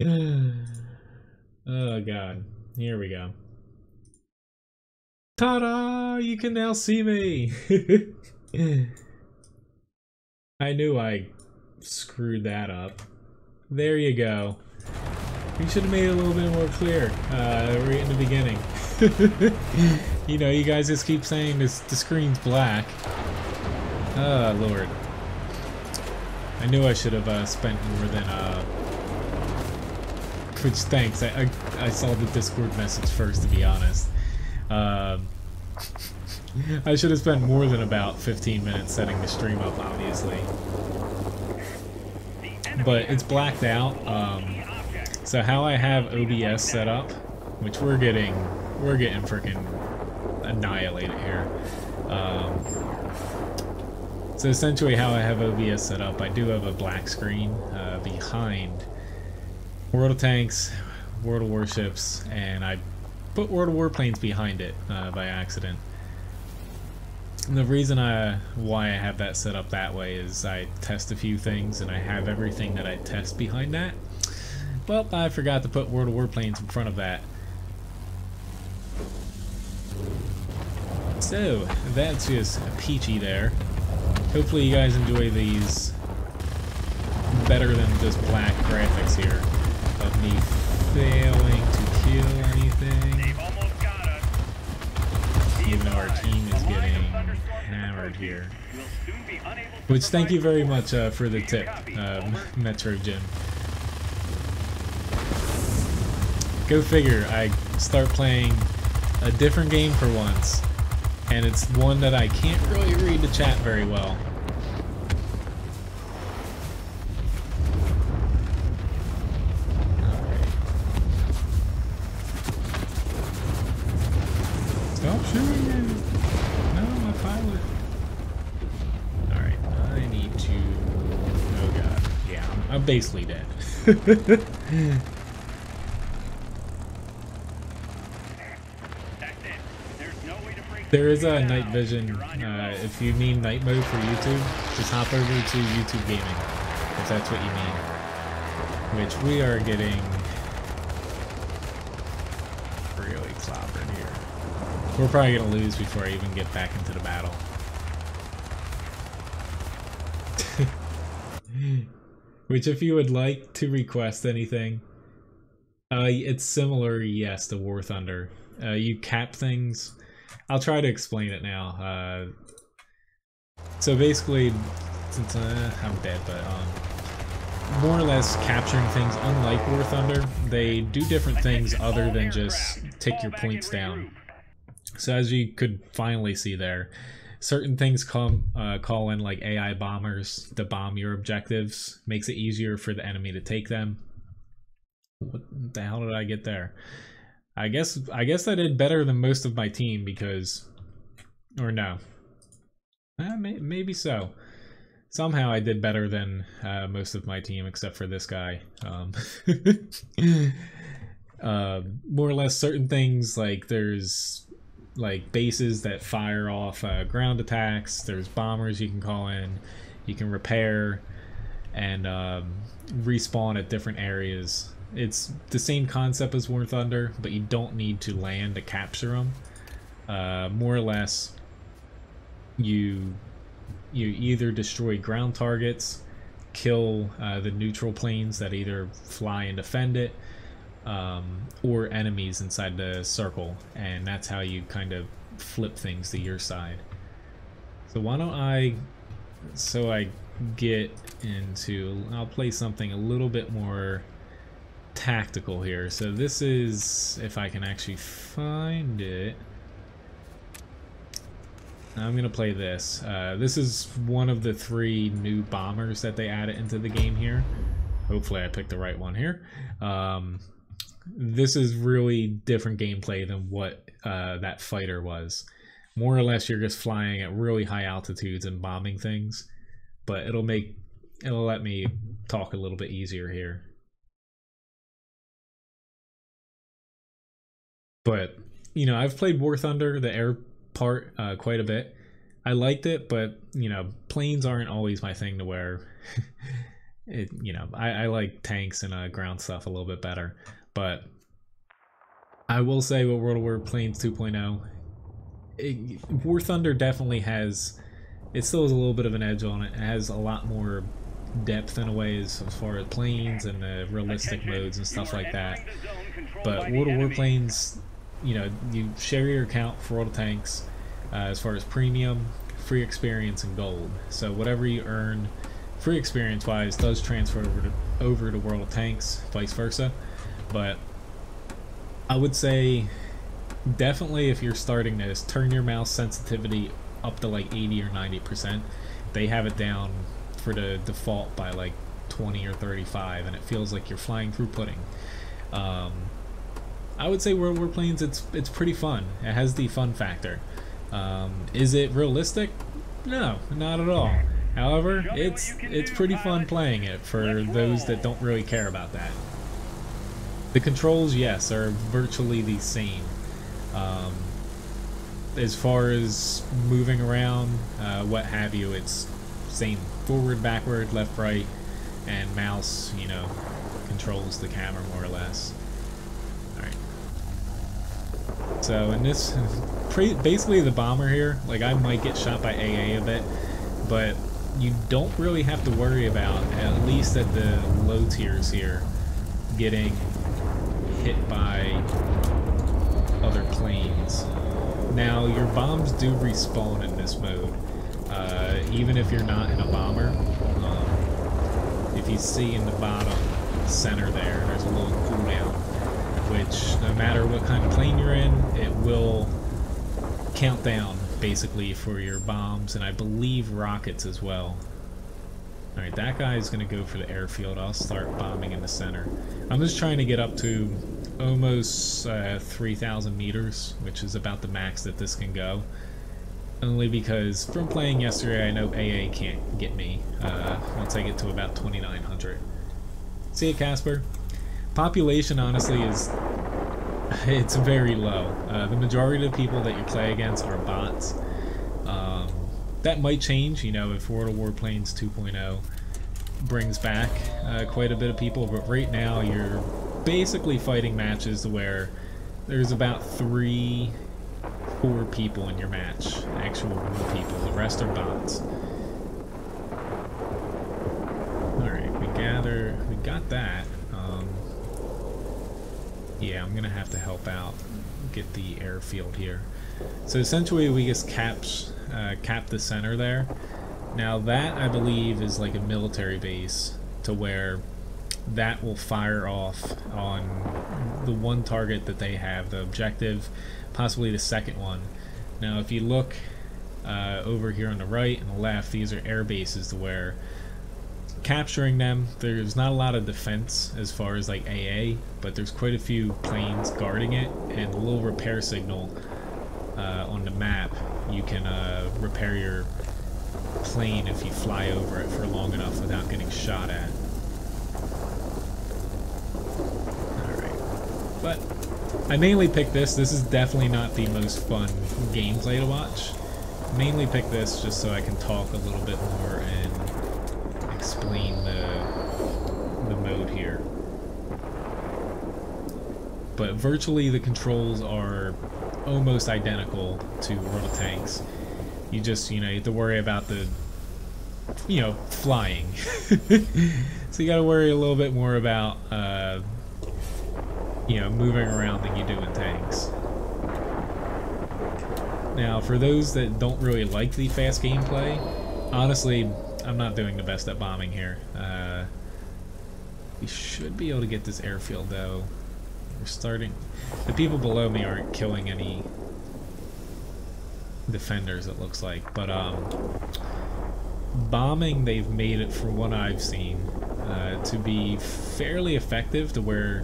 Oh god. Here we go. Ta-da! You can now see me! I knew I screwed that up. There you go. You should have made it a little bit more clear right in the beginning. You know, you guys just keep saying the screen's black. Oh, Lord. I knew I should have spent more than which, thanks. I saw the Discord message first, to be honest. I should have spent more than about 15 minutes setting the stream up, obviously. But it's blacked out. So how I have OBS set up, which we're getting freaking annihilated here. So essentially how I have OBS set up, I do have a black screen behind World of Tanks, World of Warships, and I put World of Warplanes behind it by accident. And the reason why I have that set up that way is I test a few things and I have everything that I test behind that. Well, I forgot to put World of Warplanes in front of that. So, that's just peachy there. Hopefully you guys enjoy these better than just black graphics here of me failing to kill anything. Even though our team is getting hammered here. Which, thank you very much for the tip, Metro Jim. Go figure, I start playing a different game for once, and it's one that I can't really read the chat very well. Stop shooting me! No, my pilot. Alright, I need to... Oh god. Yeah, I'm basically dead. There is a night vision. If you mean night mode for YouTube, just hop over to YouTube Gaming, if that's what you mean. Which we are getting really clobbered here. We're probably going to lose before I even get back into the battle. Which, if you would like to request anything, it's similar, yes, to War Thunder. You cap things. I'll try to explain it now. So basically, since I'm dead, but more or less capturing things, unlike War Thunder, they do different things other than just take your points down. So as you could finally see there, certain things call in like AI bombers to bomb your objectives, makes it easier for the enemy to take them. What the hell did I get there? I guess I did better than most of my team because, or no, maybe so. Somehow I did better than most of my team except for this guy. More or less certain things, like there's like bases that fire off ground attacks, there's bombers you can call in, you can repair and respawn at different areas. It's the same concept as War Thunder, but you don't need to land to capture them. More or less, you either destroy ground targets, kill the neutral planes that either fly and defend it, or enemies inside the circle, and that's how you kind of flip things to your side. So why don't I get into, I'll play something a little bit more tactical here. So this is, if I can actually find it, I'm gonna play this. This is one of the 3 new bombers that they added into the game here. Hopefully I picked the right one here. This is really different gameplay than what that fighter was. More or less you're just flying at really high altitudes and bombing things, but it'll let me talk a little bit easier here. But, you know, I've played War Thunder, the air part, quite a bit. I liked it, but, you know, planes aren't always my thing to where you know, I like tanks and ground stuff a little bit better. But I will say with World of Warplanes 2.0, War Thunder definitely has, it still has a little bit of an edge on it. It has a lot more depth in a way as far as planes and the realistic modes and stuff like that. But World of Warplanes, you know, you share your account for all the tanks as far as premium, free experience, and gold. So whatever you earn free experience wise does transfer over to World of Tanks, vice versa. But I would say definitely if you're starting this, turn your mouse sensitivity up to like 80 or 90%. They have it down for the default by like 20 or 35, and it feels like you're flying through pudding. I would say World Warplanes, it's pretty fun. It has the fun factor. Is it realistic? No, not at all. However, it's pretty fun playing it for those that don't really care about that. The controls, yes, are virtually the same. As far as moving around, what have you, it's same forward, backward, left, right, and mouse, you know, controls the camera more or less. Alright. So in this, basically the bomber here, like I might get shot by AA a bit, but you don't really have to worry about, at least at the low tiers here, getting hit by other planes. Now your bombs do respawn in this mode, even if you're not in a bomber. If you see in the bottom center there's a little cooldown, which no matter what kind of plane you're in, it will count down basically for your bombs, and I believe rockets as well. Alright, that guy is going to go for the airfield. I'll start bombing in the center. I'm just trying to get up to almost 3,000 meters, which is about the max that this can go. Only because from playing yesterday, I know AA can't get me once I get to about 2,900. See ya, Casper. Population, honestly, it's very low. The majority of the people that you play against are bots. That might change, you know, if World of Warplanes 2.0 brings back quite a bit of people, but right now you're basically fighting matches where there's about 3-4 people in your match, actual real people. The rest are bots. Alright, we got that. Yeah, I'm gonna have to help out, get the airfield here. So essentially we just cap the center there. Now that, I believe, is like a military base, to where that will fire off on the one target that they have, the objective, possibly the second one. Now if you look over here on the right and the left, these are air bases, to where capturing them, there's not a lot of defense as far as like AA, but there's quite a few planes guarding it, and a little repair signal on the map. You can repair your plane if you fly over it for long enough without getting shot at. Alright. But I mainly picked this. This is definitely not the most fun gameplay to watch. Mainly picked this just so I can talk a little bit more and explain the mode here. But virtually the controls are almost identical to World of Tanks. You just, you know, you have to worry about the, you know, flying. So you gotta worry a little bit more about, you know, moving around than you do in tanks. Now, for those that don't really like the fast gameplay, honestly, I'm not doing the best at bombing here. We should be able to get this airfield, though. We're starting... The people below me aren't killing any defenders, it looks like. But, bombing, they've made it, from what I've seen, to be fairly effective, to where,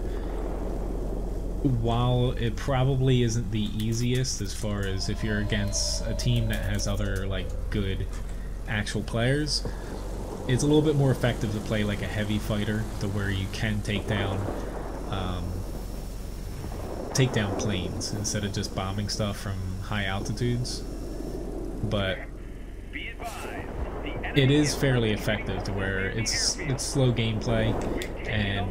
while it probably isn't the easiest as far as if you're against a team that has other, like, good actual players, it's a little bit more effective to play like a heavy fighter, to where you can take down planes instead of just bombing stuff from high altitudes. But it is fairly effective to where it's slow gameplay and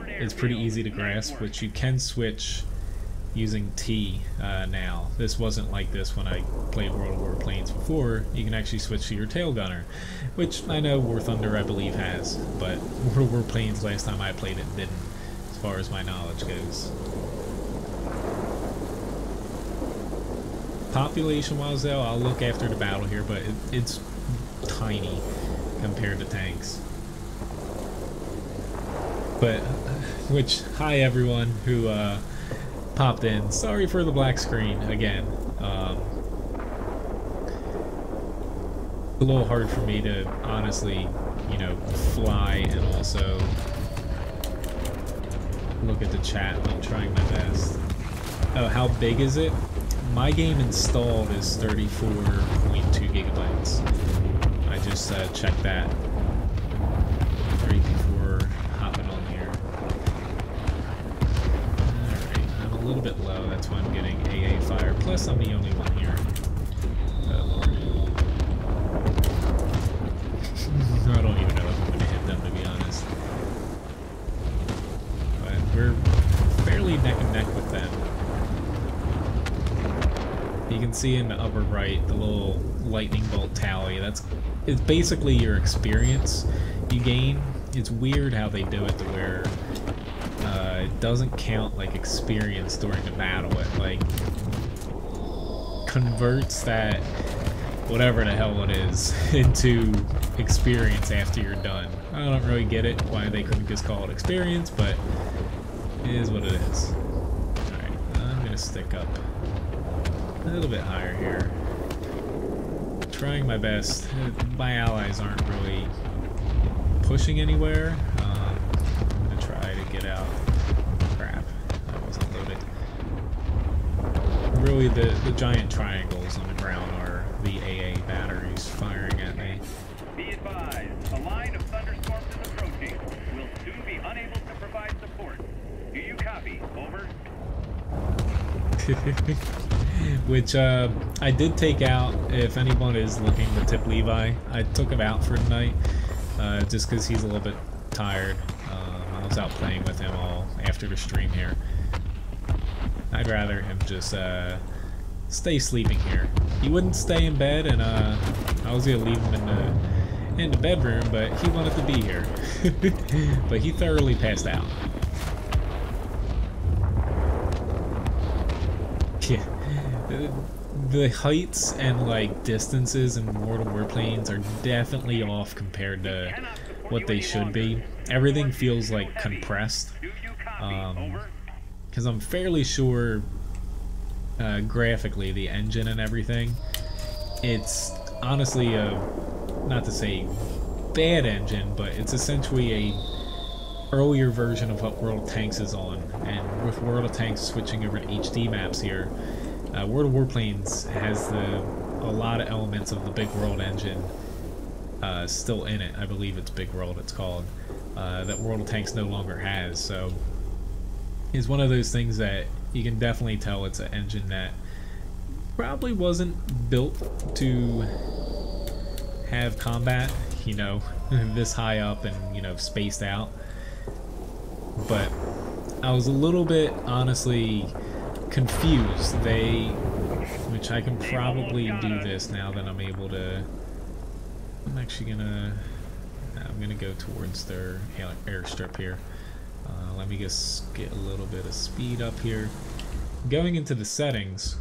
it's pretty easy to grasp, which you can switch using T now. This wasn't like this when I played World of Warplanes before. You can actually switch to your tail gunner, which I know War Thunder I believe has, but World of Warplanes last time I played it didn't, as far as my knowledge goes. Population wise though, I'll look after the battle here, but it's tiny compared to tanks. But, which, hi everyone who popped in. Sorry for the black screen again. A little hard for me to honestly, you know, fly and also look at the chat. I'm trying my best. Oh, how big is it? My game installed is 34.2 gigabytes. I just checked that right before hopping on here. Alright, I'm a little bit low, that's why I'm getting AA fire. Plus, I'm the only one here. Oh, Lord. I don't even know if I'm going to hit them, to be honest. But we're fairly neck and neck with them. You can see in the upper right the little lightning bolt tally. It's basically your experience you gain. It's weird how they do it to where it doesn't count like experience during the battle. It like converts that whatever the hell it is into experience after you're done. I don't really get it why they couldn't just call it experience, but it is what it is. Alright, I'm gonna stick up a little bit higher here. Trying my best. My allies aren't really pushing anywhere. I'm gonna try to get out. Crap, that wasn't loaded. Really, the giant triangles on the ground are the AA batteries firing at me. Be advised, a line of thunderstorms is approaching. We'll soon be unable to provide support. Do you copy? Over. Which I did take out. If anyone is looking to tip Levi, I took him out for tonight just because he's a little bit tired. I was out playing with him all after the stream here. I'd rather him just stay sleeping here. He wouldn't stay in bed, and I was gonna leave him in the bedroom, but he wanted to be here. But he thoroughly passed out. Yeah. The heights and like distances in World of Warplanes are definitely off compared to what they should be. Everything feels like compressed. Because I'm fairly sure graphically the engine and everything, it's honestly a, not to say bad engine, but it's essentially a earlier version of what World of Tanks is on. And with World of Tanks switching over to HD maps here, World of Warplanes has a lot of elements of the Big World engine still in it. I believe it's Big World it's called, that World of Tanks no longer has. So it's one of those things that you can definitely tell it's an engine that probably wasn't built to have combat, you know, this high up and, you know, spaced out. But I was a little bit, honestly, confused. Which I can probably do this now that I'm able to. I'm actually gonna go towards their airstrip here. Let me just get a little bit of speed up here. Going into the settings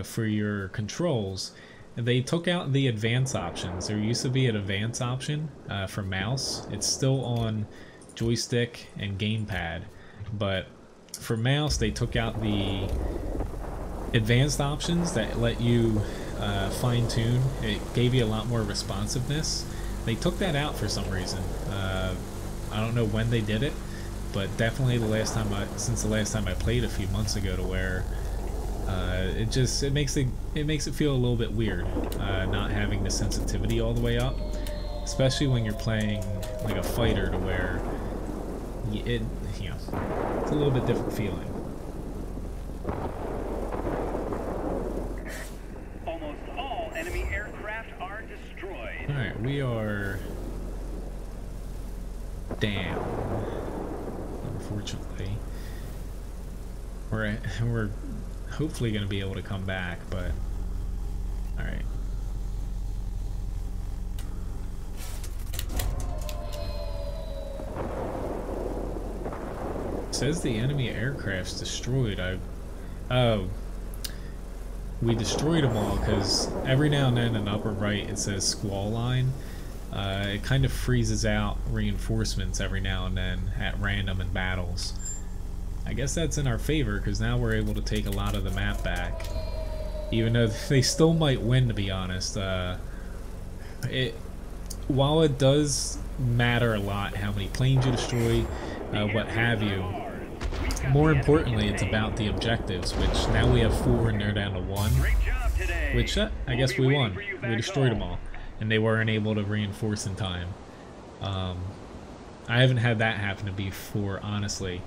for your controls, they took out the advanced options. There used to be an advanced option for mouse. It's still on joystick and gamepad, but for mouse they took out the advanced options that let you fine-tune. It gave you a lot more responsiveness. They took that out for some reason. I don't know when they did it, but definitely since the last time I played a few months ago, to where it makes it feel a little bit weird not having the sensitivity all the way up, especially when you're playing like a fighter, to where it's a little bit different feeling. Almost all enemy aircraft are destroyed. Alright, we are down, unfortunately. We're hopefully going to be able to come back, but alright. It says the enemy aircraft's destroyed. Oh, we destroyed them all because every now and then in the upper right it says squall line. It kind of freezes out reinforcements every now and then at random in battles. I guess that's in our favor because now we're able to take a lot of the map back. Even though they still might win, to be honest. While it does matter a lot how many planes you destroy, what have you, more importantly it's about the objectives, which now we have 4 and they're down to 1. Which, I guess we won. We destroyed them all. And they weren't able to reinforce in time. I haven't had that happen to before, honestly.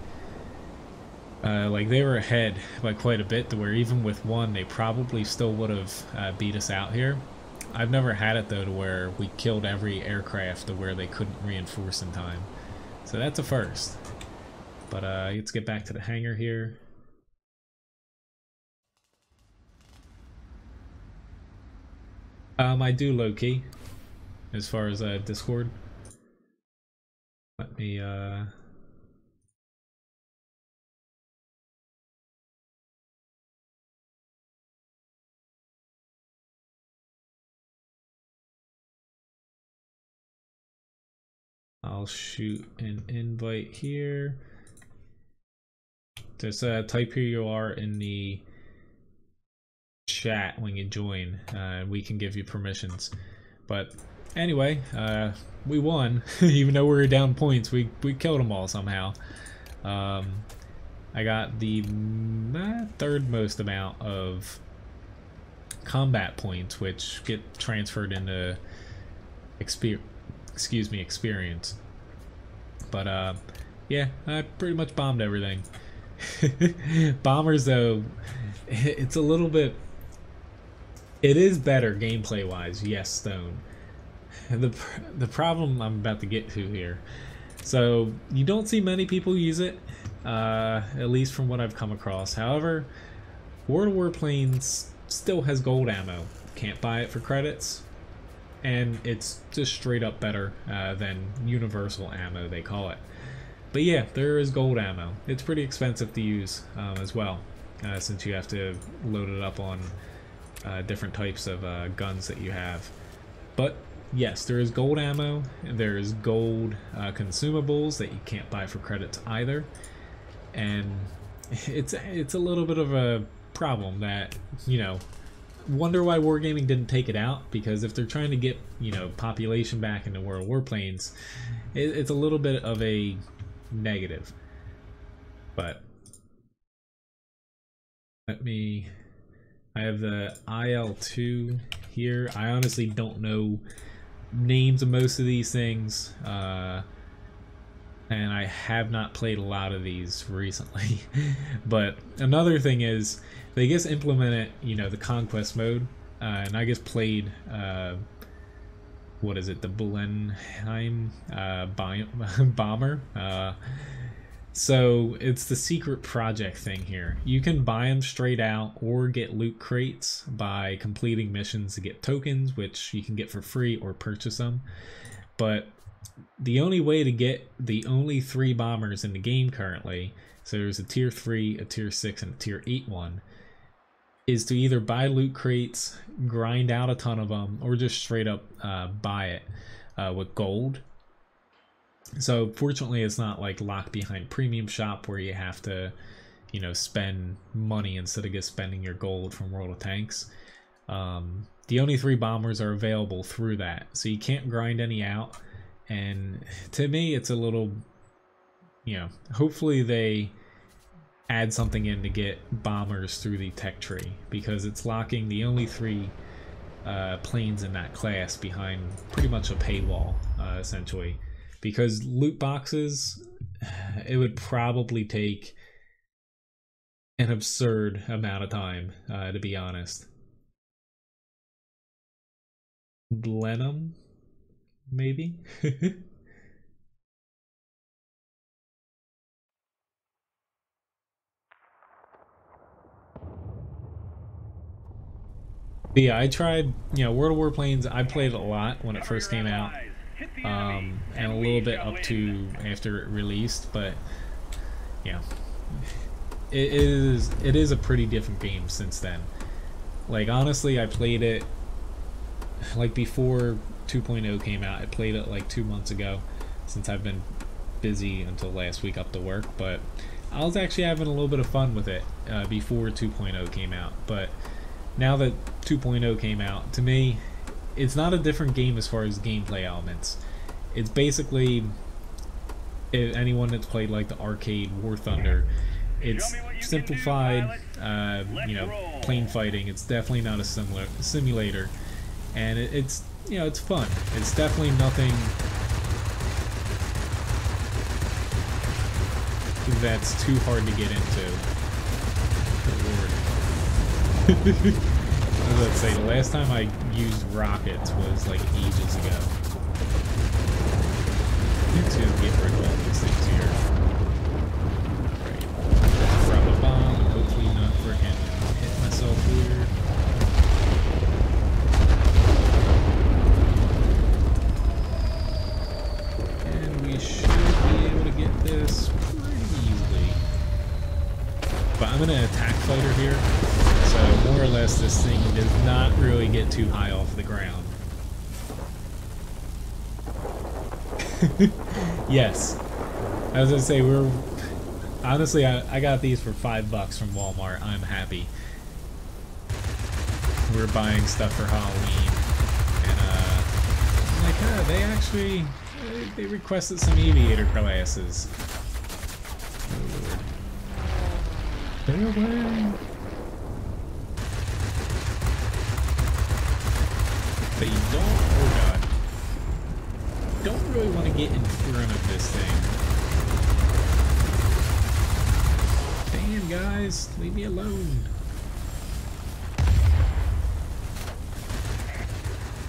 Like, they were ahead by quite a bit to where even with 1 they probably still would have beat us out here. I've never had it though to where we killed every aircraft to where they couldn't reinforce in time. So that's a first. But let's get back to the hangar here. I do low-key as far as Discord. Let me I'll shoot an invite here. Just type who you are in the chat when you join. We can give you permissions. But anyway, we won. Even though we were down points, we killed them all somehow. I got the third most amount of combat points, which get transferred into experience. But yeah, I pretty much bombed everything. Bombers though, it's a little bit, it is better gameplay wise, yes, Stone. The problem I'm about to get to here, so you don't see many people use it, at least from what I've come across. However, World of Warplanes still has gold ammo. Can't buy it for credits, and it's just straight up better than universal ammo, they call it. But yeah, there is gold ammo. It's pretty expensive to use as well, since you have to load it up on different types of guns that you have. But yes, there is gold ammo, and there is gold consumables that you can't buy for credits either. And it's a little bit of a problem that, you know, wonder why Wargaming didn't take it out, because if they're trying to get, you know, population back into World of Warplanes, it's a little bit of a negative. But I have the IL-2 here. I honestly don't know names of most of these things, and I have not played a lot of these recently. But another thing is, they just implemented, you know, the conquest mode, and I just played what is it, the Blenheim bomber. So it's the secret project thing here. You can buy them straight out or get loot crates by completing missions to get tokens, which you can get for free or purchase them. But the only way to get the only 3 bombers in the game currently, so there's a tier 3, a tier 6, and a tier 8 one, is to either buy loot crates, grind out a ton of them, or just straight up buy it with gold. So fortunately it's not like locked behind premium shop where you have to, you know, spend money instead of just spending your gold from World of Tanks. The only 3 bombers are available through that, so you can't grind any out. And to me it's a little, you know, hopefully they add something in to get bombers through the tech tree, because it's locking the only 3 planes in that class behind pretty much a paywall, essentially. Because loot boxes, it would probably take an absurd amount of time, to be honest. Blenheim? maybe. But yeah, I tried, World of Warplanes. I played it a lot when it first came out, and a little bit up to after it released. But yeah, it is a pretty different game since then. Like honestly, I played it like before 2.0 came out. I played it like 2 months ago, since I've been busy until last week up to work. But I was actually having a little bit of fun with it before 2.0 came out. But now that 2.0 came out, to me, it's not a different game as far as gameplay elements. It's basically, if anyone that's played like the arcade War Thunder, it's simplified, plane fighting. It's definitely not a simulator, and it's it's fun. It's definitely nothing that's too hard to get into. Good Lord. I was about to say, the last time I used rockets was like ages ago. To get rid of all these things here. Right. Drop a bomb, hopefully not freaking hit myself here. And we should be able to get this pretty easily. But I'm gonna attack fighter here. So more or less this thing does not really get too high off the ground. Yes. I was gonna say, honestly, I got these for $5 from Walmart. I'm happy. We're buying stuff for Halloween. And I'm like, they actually they requested some aviator classes. Oh Lord. Stay away. But you don't really want to get in front of this thing. Damn, guys, leave me alone.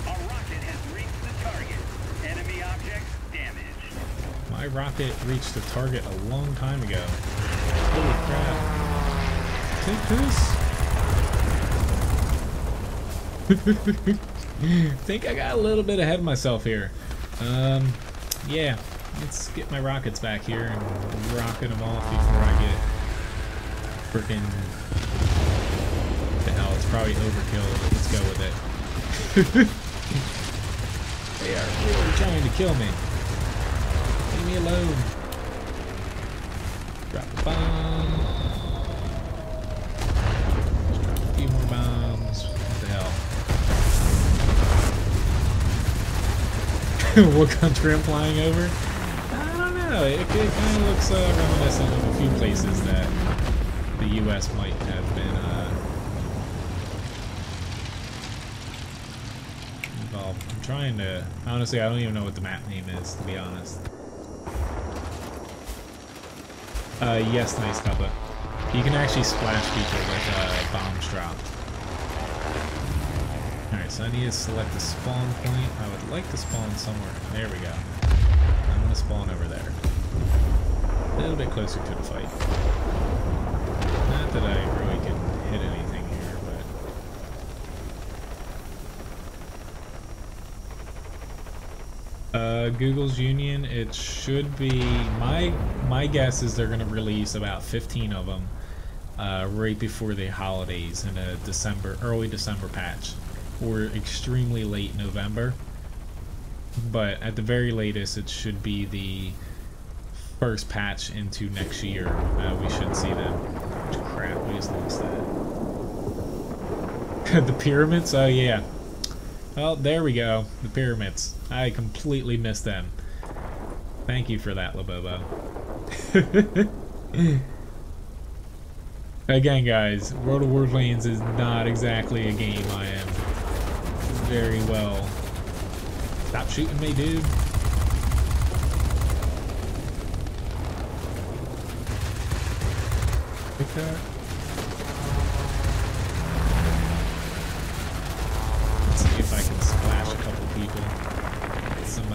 A rocket has reached the target. Enemy object damaged. My rocket reached the target a long time ago. Holy crap. Take this. Think I got a little bit ahead of myself here. Yeah, let's get my rockets back here and rocket them off before I get freaking. The hell, it's probably overkill, but let's go with it. They are really trying to kill me. Leave me alone. Drop a bomb. Just drop a few more bombs. What the hell? What country I'm flying over? I don't know. It kind of looks reminiscent of a few places that the U.S. might have been involved. I'm trying to... Honestly, I don't even know what the map name is, to be honest. Yes, nice Cuppa. You can actually splash people with bombs dropped. Alright, so I need to select the spawn point. I would like to spawn somewhere. There we go. I'm going to spawn over there. A little bit closer to the fight. Not that I really can hit anything here, but... Google's Union, it should be... My guess is they're going to release about 15 of them right before the holidays in a early December patch. Or extremely late November, but at the very latest it should be the first patch into next year. We should see them. Crap, we just lost that. The pyramids? Oh yeah. Well, there we go. The pyramids. I completely missed them. Thank you for that, Labobo. Again, guys, World of Warplanes is not exactly a game I am very well. Stop shooting me, dude. Pick that. Let's see if I can splash a couple people. Get some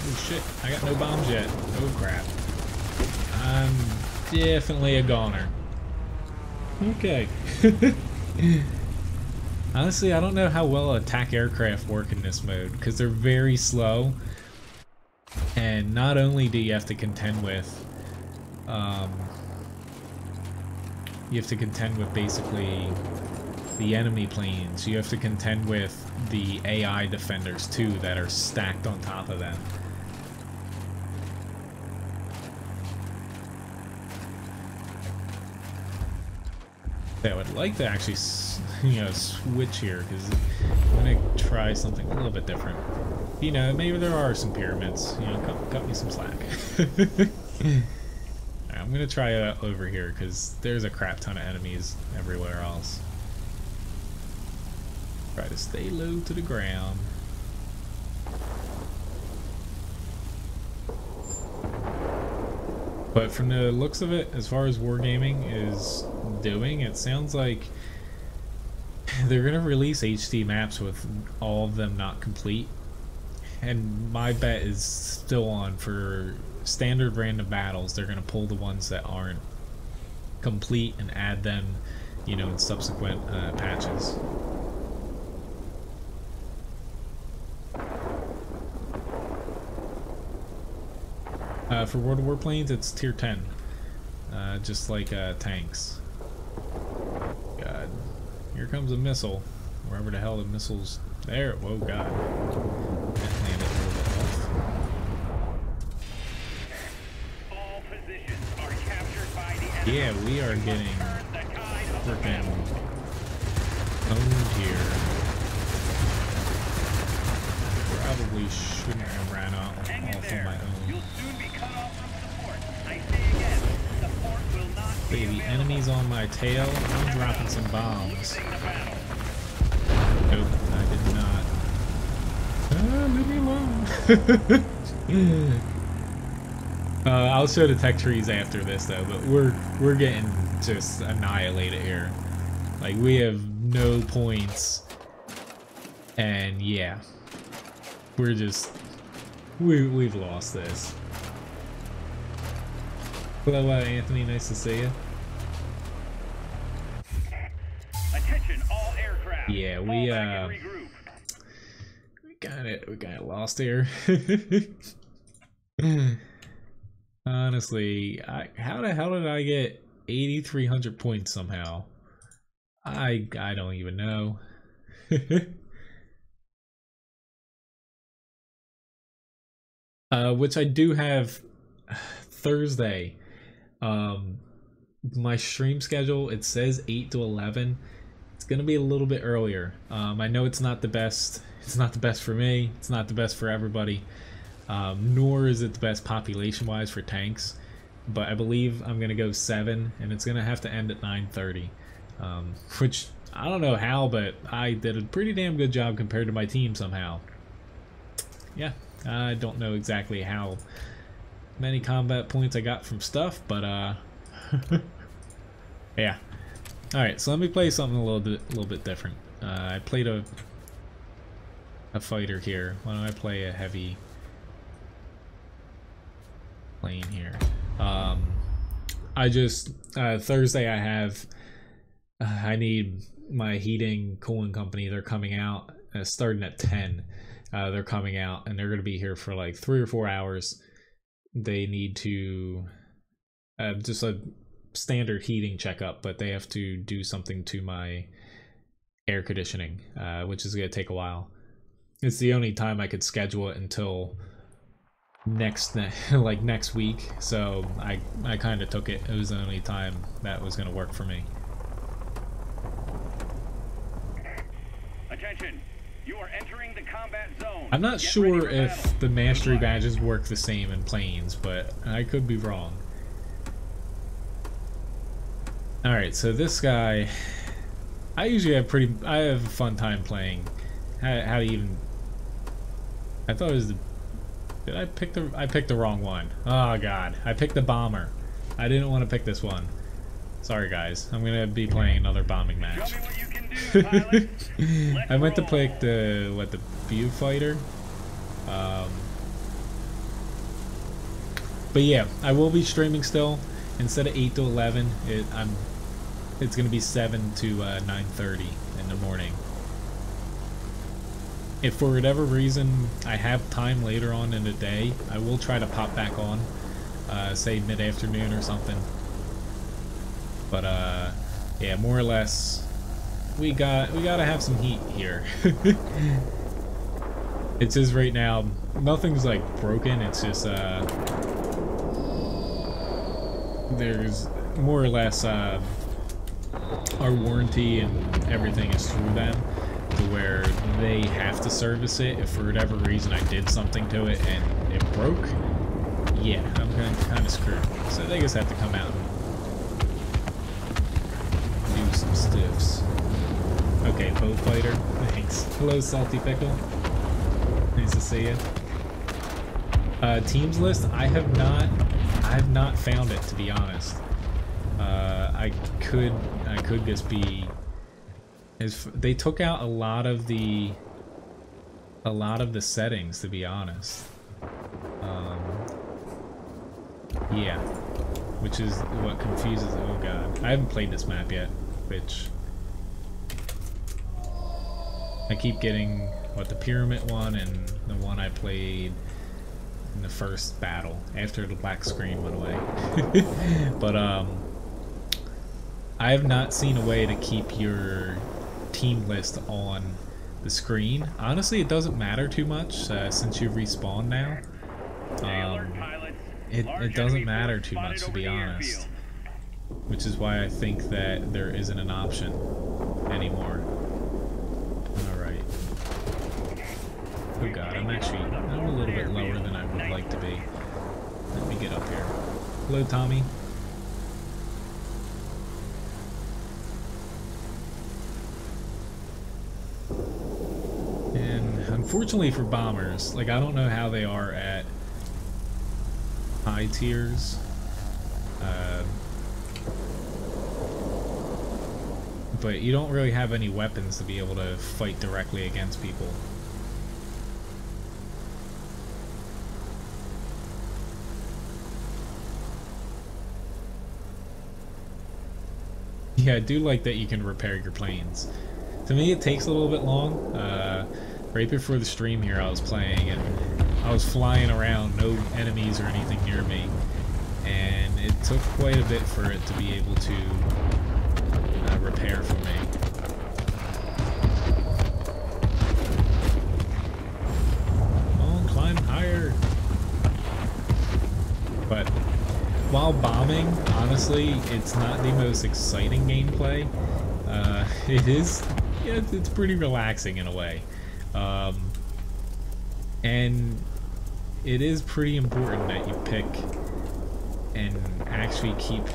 Oh shit, I got no bombs yet. Oh crap. I'm definitely a goner. Okay. Honestly, I don't know how well attack aircraft work in this mode, because they're very slow. And not only do you have to contend with, basically the enemy planes, you have to contend with the AI defenders too that are stacked on top of them. I would like to actually, switch here, because I'm going to try something a little bit different. Maybe there are some pyramids. Cut me some slack. Alright, I'm going to try over here, because there's a crap ton of enemies everywhere else. Try to stay low to the ground. But from the looks of it, as far as wargaming is doing, it sounds like they're going to release HD maps with all of them not complete. And my bet is still on for standard random battles. They're going to pull the ones that aren't complete and add them, in subsequent patches. For World of Warplanes, it's tier 10, just like tanks. God, here comes a missile, wherever the hell the missile's there. Whoa, God, that landed a little bit off. All positions are captured by the enemy. Yeah, we are getting freaking owned here. Probably shouldn't have ran off on my own. Baby, enemies on my tail. I'm dropping some bombs. Nope, I did not. Leave me alone. I'll show the tech trees after this though, but we're getting just annihilated here. Like, we have no points, and yeah, we're just we've lost this. Hello, Anthony. Nice to see you. Attention, all aircraft. Yeah, we got lost here. Honestly, how the hell did I get 8,300 points somehow? I don't even know. Which I do have Thursday. My stream schedule, it says 8 to 11. It's gonna be a little bit earlier. I know it's not the best. It's not the best for me. It's not the best for everybody. Nor is it the best population-wise for tanks. But I believe I'm gonna go 7, and it's gonna have to end at 9:30. Which I don't know how, but I did a pretty damn good job compared to my team somehow. Yeah, I don't know exactly how many combat points I got from stuff, but yeah. All right, so let me play something a little bit different. I played a fighter here. Why don't I play a heavy plane here? I just Thursday I need my heating cooling company. They're coming out starting at 10. They're coming out and they're going to be here for like 3 or 4 hours. They need to just a standard heating checkup, but they have to do something to my air conditioning, which is going to take a while. It's the only time I could schedule it until next week, so I kind of took it. It was the only time that was going to work for me. Attention, you are entering the combat zone. I'm not sure if the mastery badges work the same in planes, but I could be wrong. Alright, so this guy, I usually have I have a fun time playing. How to even, I thought it was I picked the wrong one. Oh god, I picked the bomber. I didn't want to pick this one. Sorry guys, I'm gonna be playing another bombing match. Show me what you can do, pilot. I meant to pick the view fighter. But yeah, I will be streaming still. Instead of 8 to 11, it's going to be 7 to 9:30 in the morning. If for whatever reason I have time later on in the day, I will try to pop back on, say mid-afternoon or something. But yeah, more or less, we gotta have some heat here. It's just right now, nothing's like broken. It's just there's more or less our warranty and everything is through them, to where they have to service it. If for whatever reason I did something to it and it broke, yeah, I'm kind of screwed. So they just have to come out and do some stiffs. Okay, boat fighter, thanks. Hello, Salty Pickle. Nice to see you. Teams list, I have not found it, to be honest. I could just be. They took out a lot of the settings, to be honest. Yeah, which is what confuses. Oh god, I haven't played this map yet, which I keep getting the pyramid one and the one I played in the first battle after the black screen went away. But I have not seen a way to keep your team list on the screen. Honestly, it doesn't matter too much since you respawn now. It doesn't matter too much, to be honest, which is why I think that there isn't an option anymore. Alright. Oh god, I'm a little bit lower than I would like to be. Let me get up here. Hello, Tommy. And unfortunately for bombers, like, I don't know how they are at high tiers. But you don't really have any weapons to be able to fight directly against people. Yeah, I do like that you can repair your planes. To me, it takes a little bit long. Right before the stream here, I was playing and I was flying around, no enemies or anything near me, and it took quite a bit for it to be able to repair for me. Come on, climb higher. But while bombing, honestly, it's not the most exciting gameplay. It is, yeah, it's pretty relaxing in a way. And it is pretty important that you pick and actually keep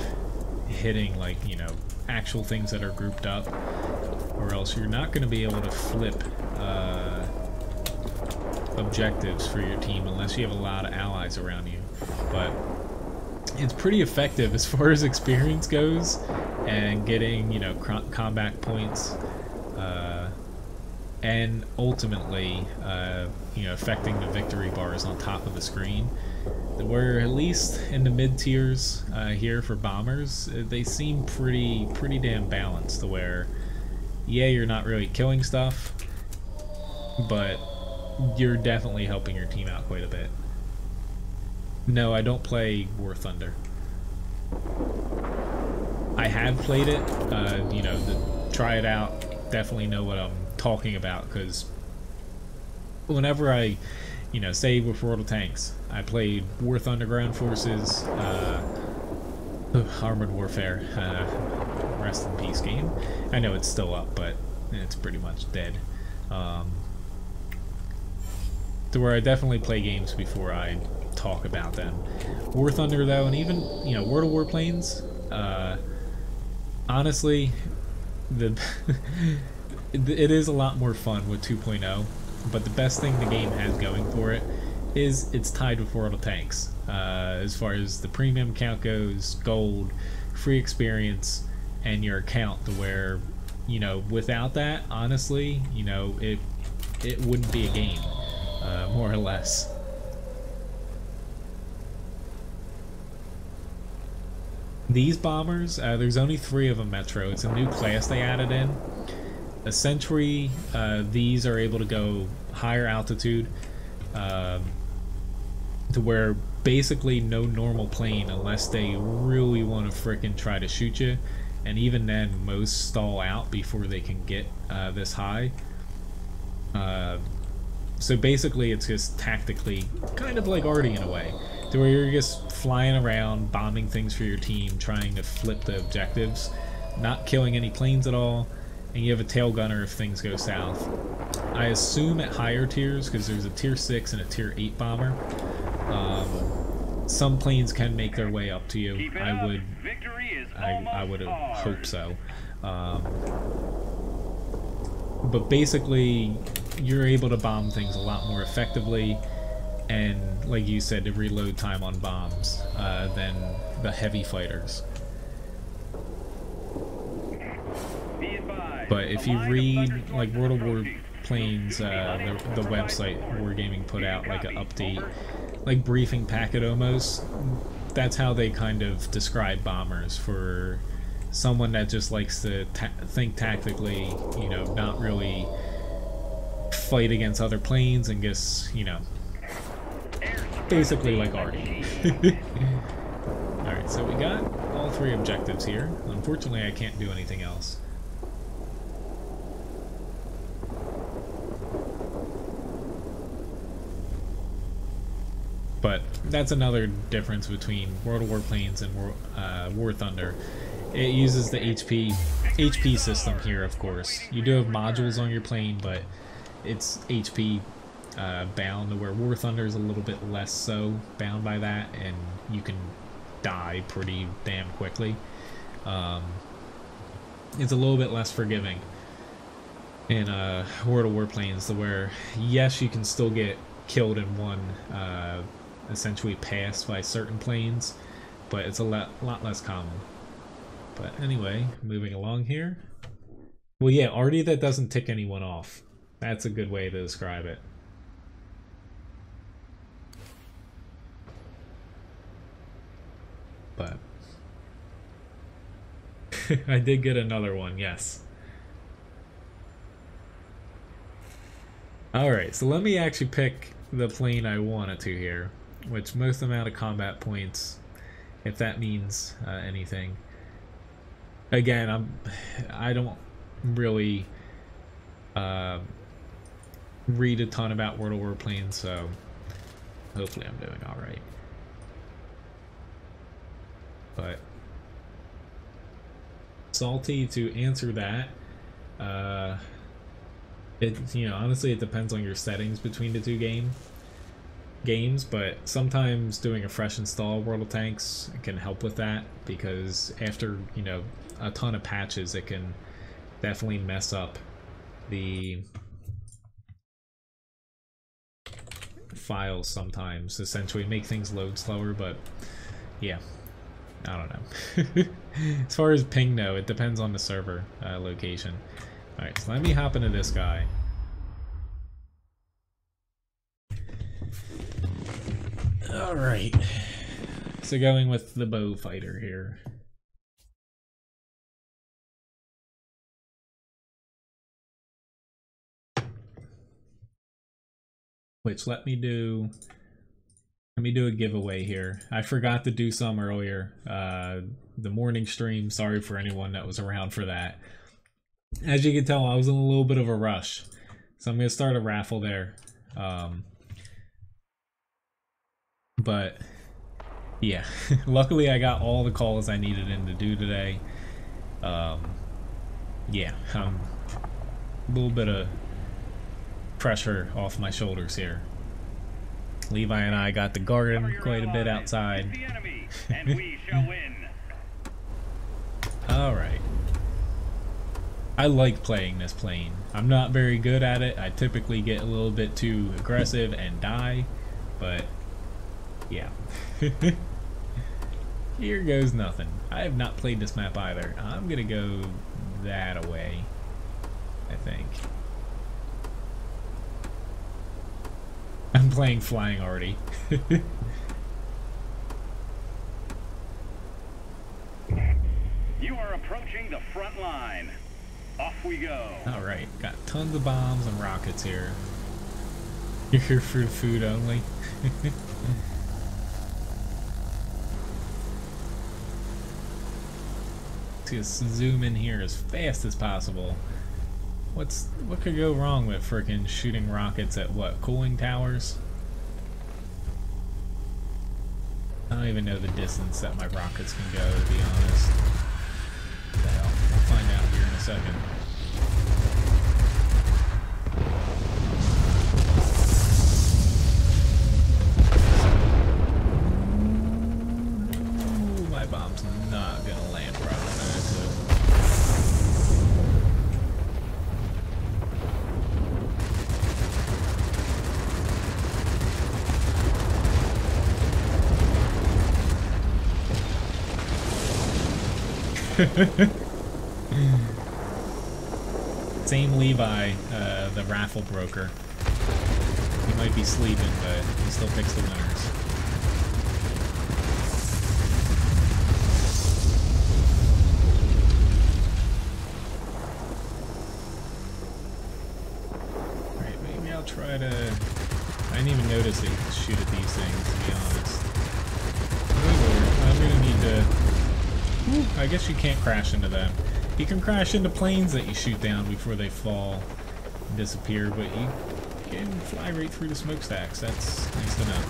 hitting, like, you know, actual things that are grouped up, or else you're not going to be able to flip objectives for your team unless you have a lot of allies around you. But it's pretty effective as far as experience goes and getting, you know, combat points, and ultimately, you know, affecting the victory bars on top of the screen. Where at least in the mid tiers here for bombers, they seem pretty damn balanced. To where, yeah, you're not really killing stuff, but you're definitely helping your team out quite a bit. No, I don't play War Thunder. I have played it, you know, try it out. Definitely know what I'm talking about, because whenever I, you know, say with World of Tanks, I played War Thunder Ground Forces, Armored Warfare, rest in peace game. I know it's still up, but it's pretty much dead. To where I definitely play games before I talk about them. War Thunder, though, and even, you know, World of Warplanes, honestly, it is a lot more fun with 2.0, but the best thing the game has going for it is it's tied with World of Tanks. As far as the premium count goes, gold, free experience, and your account, to where, you know, without that, honestly, you know, it wouldn't be a game, more or less. these bombers, there's only 3 of them Metro. It's a new class they added in. A Sentry, these are able to go higher altitude, to where basically no normal plane, unless they really want to frickin' try to shoot you, and even then most stall out before they can get this high. So basically it's just tactically kind of like arty in a way, to where you're just flying around, bombing things for your team, trying to flip the objectives, not killing any planes at all, and you have a tail gunner if things go south. I assume at higher tiers, because there's a tier 6 and a tier 8 bomber, some planes can make their way up to you. I would hope so. But basically you're able to bomb things a lot more effectively, and like you said, the reload time on bombs than the heavy fighters. But if you read like World of Warplanes, the website Wargaming put out like an update, like briefing packet almost, that's how they kind of describe bombers for someone that just likes to think tactically, you know, not really fight against other planes, and just, you know, basically like arty. Alright, so we got all 3 objectives here. Unfortunately, I can't do anything else. But that's another difference between World of Warplanes and War Thunder. It uses the HP system here, of course. You do have modules on your plane, but it's HP bound, to where War Thunder is a little bit less so bound by that, and you can die pretty damn quickly. It's a little bit less forgiving in World of Warplanes, to where yes, you can still get killed in one, essentially passed by certain planes, but it's a lot less common. But anyway, moving along here. Well, yeah, arty that doesn't tick anyone off. That's a good way to describe it. But I did get another one, yes. Alright, so let me actually pick the plane I wanted to here, which most amount of combat points, if that means anything. Again, I don't really read a ton about World of Warplanes, so hopefully I'm doing alright. But salty to answer that, you know, honestly it depends on your settings between the 2 games, but sometimes doing a fresh install of World of Tanks can help with that, because after, you know, a ton of patches, it can definitely mess up the files sometimes, essentially make things load slower. But yeah, I don't know. As far as ping though, it depends on the server location. Alright, so let me hop into this guy. Alright, so going with the bow fighter here. Which let me do a giveaway here. I forgot to do some earlier. The morning stream, sorry for anyone that was around for that. As you can tell, I was in a little bit of a rush, so I'm going to start a raffle there. But yeah, luckily I got all the calls I needed in to do today. Yeah, a little bit of pressure off my shoulders here. Levi and I got the garden quite a bit outside. Alright. I like playing this plane. I'm not very good at it. I typically get a little bit too aggressive and die, but yeah. Here goes nothing. I have not played this map either. I'm gonna go that away, I think. I'm playing flying already. line. Off we go. Alright, got tons of bombs and rockets here. You're here for the food only. Just zoom in here as fast as possible. What could go wrong with frickin' shooting rockets at what, cooling towers? I don't even know the distance that my rockets can go, to be honest. What the hell? We'll find out here in a second. Ooh, my bomb's not gonna land where I wanted it to. Same Levi, the raffle broker. He might be sleeping, but he still picks the winners. Alright, maybe I'll try to... I didn't even notice that you could shoot at these things, to be honest. I'm gonna need to... Ooh, I guess you can't crash into them. You can crash into planes that you shoot down before they fall and disappear, but you can fly right through the smokestacks. That's nice to know.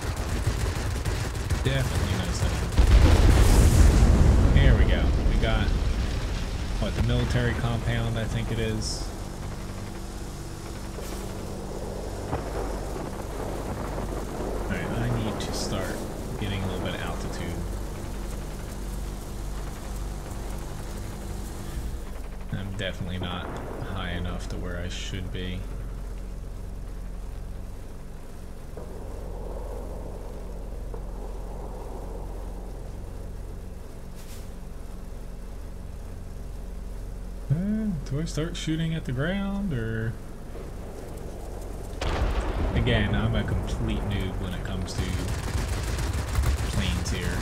Definitely nice to know. There we go. We got, what, the military compound, I think it is. Alright, I need to start getting a little bit of altitude. I'm definitely not high enough to where I should be. Do I start shooting at the ground, or... Again, I'm a complete noob when it comes to planes here.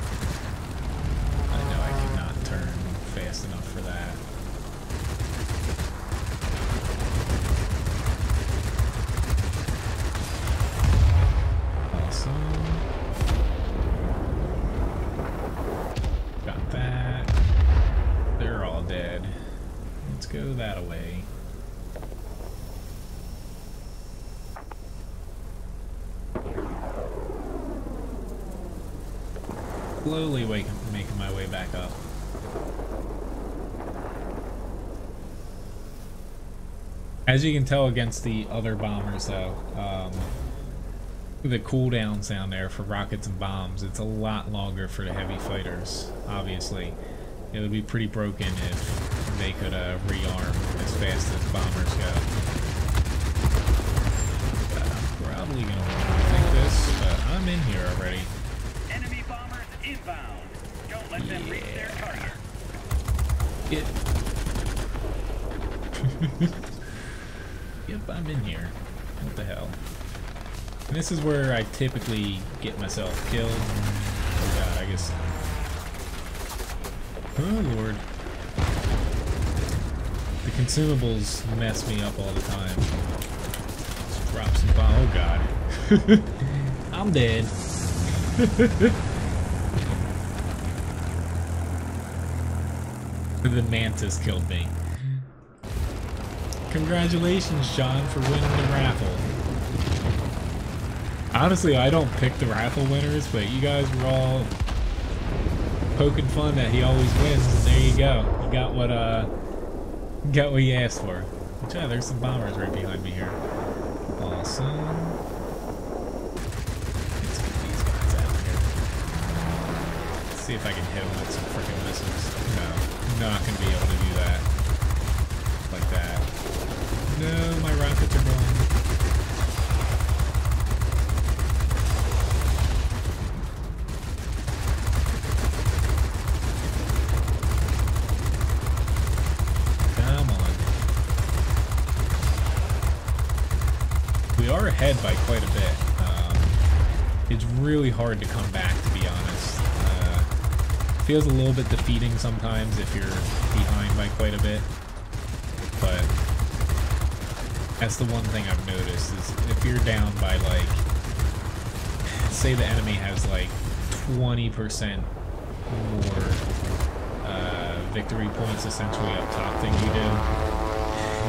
I know I cannot turn fast enough for that. Got that. They're all dead. Let's go that way. Slowly making my way back up. As you can tell against the other bombers though, the cooldowns down there for rockets and bombs, it's a lot longer for the heavy fighters, obviously. It would be pretty broken if they could rearm as fast as bombers go. But I'm probably going to want to think this, but I'm in here already. Enemy bombers inbound. Don't let them reach their target. Yep, I'm in here. What the hell? And this is where I typically get myself killed. Oh god, I guess... Oh lord. The consumables mess me up all the time. Just drop some bomb. Oh god. I'm dead. The mantis killed me. Congratulations, John, for winning the raffle. Honestly, I don't pick the raffle winners, but you guys were all poking fun that he always wins, and there you go. You got what you asked for. But yeah, there's some bombers right behind me here. Awesome. Let's get these guys out of here. Let's see if I can hit them with some freaking missiles. No, not gonna be able to do that. Like that. No, my rockets are gone. Come on. We are ahead by quite a bit. It's really hard to come back, to be honest. Feels a little bit defeating sometimes if you're behind by quite a bit, but that's the one thing I've noticed is if you're down by like, say the enemy has like 20% more victory points essentially up top than you do,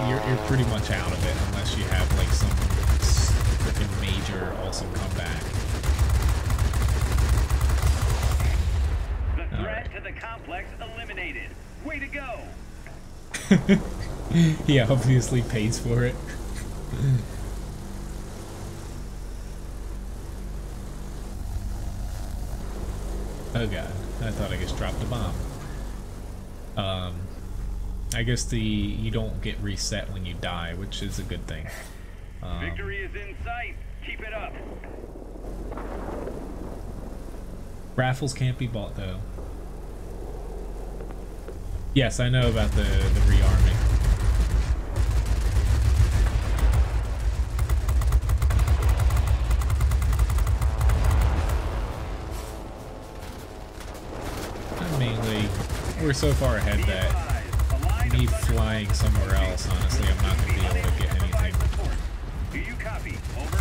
you're pretty much out of it unless you have like some freaking major awesome comeback. The threat to the complex eliminated. Way to go! He obviously pays for it. Oh god, I thought I just dropped a bomb. I guess you don't get reset when you die, which is a good thing. Victory is in sight. Keep it up. Raffles can't be bought though. Yes, I know about the rearming. Mainly, we're so far ahead that me flying somewhere else, honestly, I'm not going to be able to get anything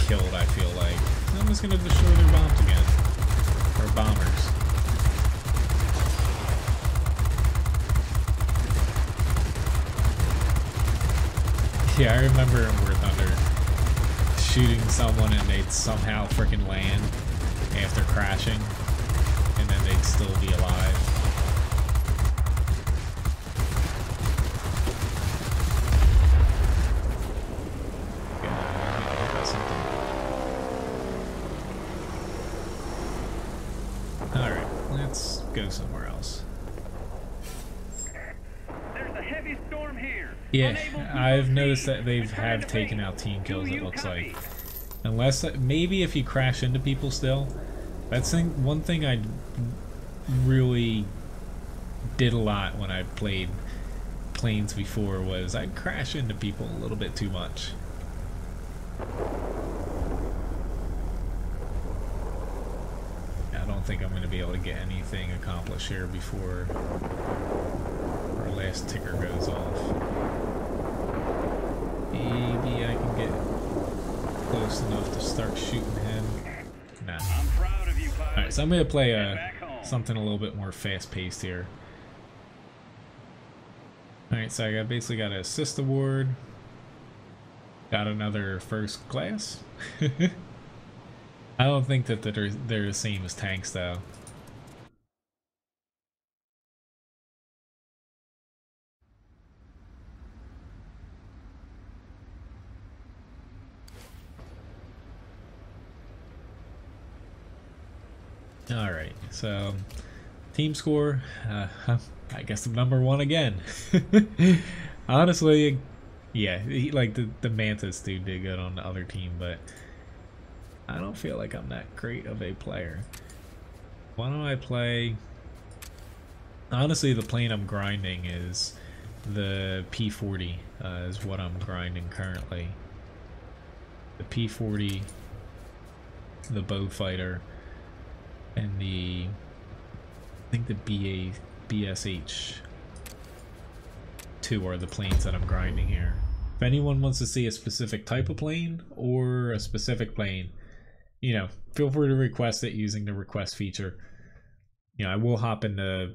killed, I feel like. I'm just going to destroy their bombs again. Or bombers. Yeah, I remember in War Thunder shooting someone and they'd somehow freaking land after crashing, and then they'd still be alive. Alright, let's go somewhere else. There's a heavy storm here. Yeah, I've noticed that they have taken out team kills, it looks like. Unless, maybe if you crash into people still. That's one thing I really did a lot when I played Planes before, was I'd crash into people a little bit too much. I don't think I'm going to be able to get anything accomplished here before our last ticker goes off. Maybe I can get close enough to start shooting him. Nah. I'm proud of you, pilot. Alright, so I'm going to play something a little bit more fast-paced here. Alright, so I basically got an assist award. Got another first class. I don't think that they're the same as tanks, though. Alright, so team score, I guess I'm number one again. Honestly, yeah, like the Mantis dude did good on the other team, but I don't feel like I'm that great of a player. Why don't I play... Honestly, the plane I'm grinding is the P40, is what I'm grinding currently. The P40, the bow fighter, and I think the BSH 2 are the planes that I'm grinding here. If anyone wants to see a specific type of plane or a specific plane, you know, feel free to request it using the request feature. You know, I will hop into,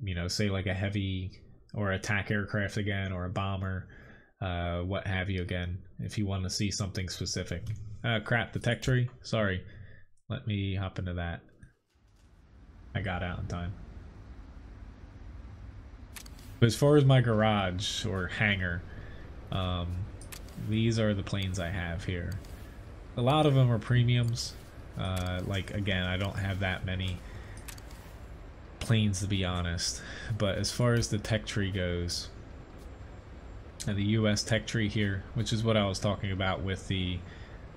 you know, say like a heavy or attack aircraft again, or a bomber, what have you again, if you want to see something specific. Crap, the tech tree, sorry. Let me hop into that. I got out in time. But as far as my garage or hangar, these are the planes I have here. A lot of them are premiums. Like, again, I don't have that many planes, to be honest. But as far as the tech tree goes, and the US tech tree here, which is what I was talking about with the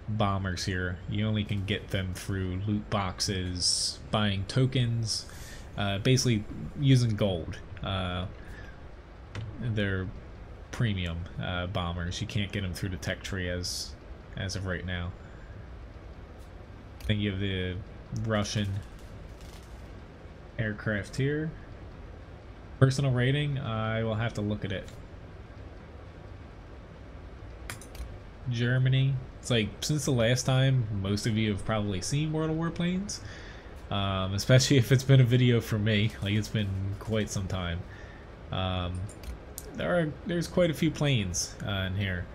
bombers here, you only can get them through loot boxes, buying tokens, basically using gold. They're premium bombers. You can't get them through the tech tree as of right now. Then you have the Russian Aircraft here. Personal rating, I will have to look at it. Germany. It's like, since the last time, most of you have probably seen World of Warplanes. Especially if it's been a video for me. Like, it's been quite some time. There's quite a few planes in here.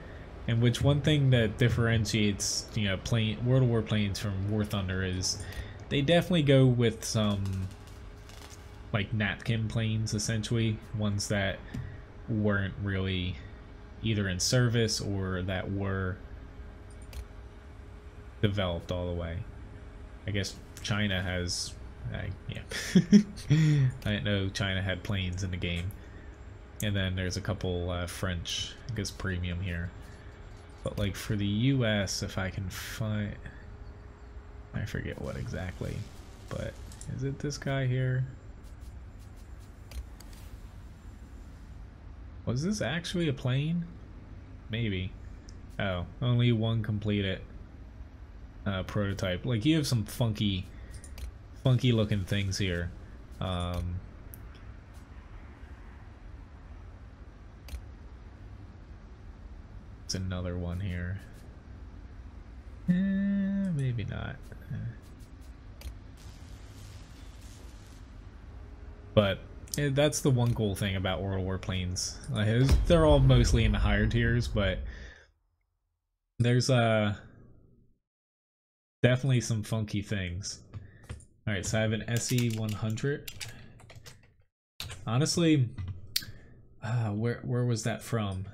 And which one thing that differentiates, you know, World of Warplanes from War Thunder is they definitely go with some like napkin planes, essentially, ones that weren't really either in service or that were developed all the way. I guess China has, yeah. I didn't know China had planes in the game. And then there's a couple French, I guess, premium here. But like for the US, if I can find, I forget what exactly, but is it this guy here? Was this actually a plane? Maybe. Oh, only one completed prototype. Like, you have some funky looking things here. It's another one here. Maybe not. But that's the one cool thing about World of Warplanes. They're all mostly in the higher tiers, but there's definitely some funky things. Alright, so I have an SE-100. Honestly, where was that from?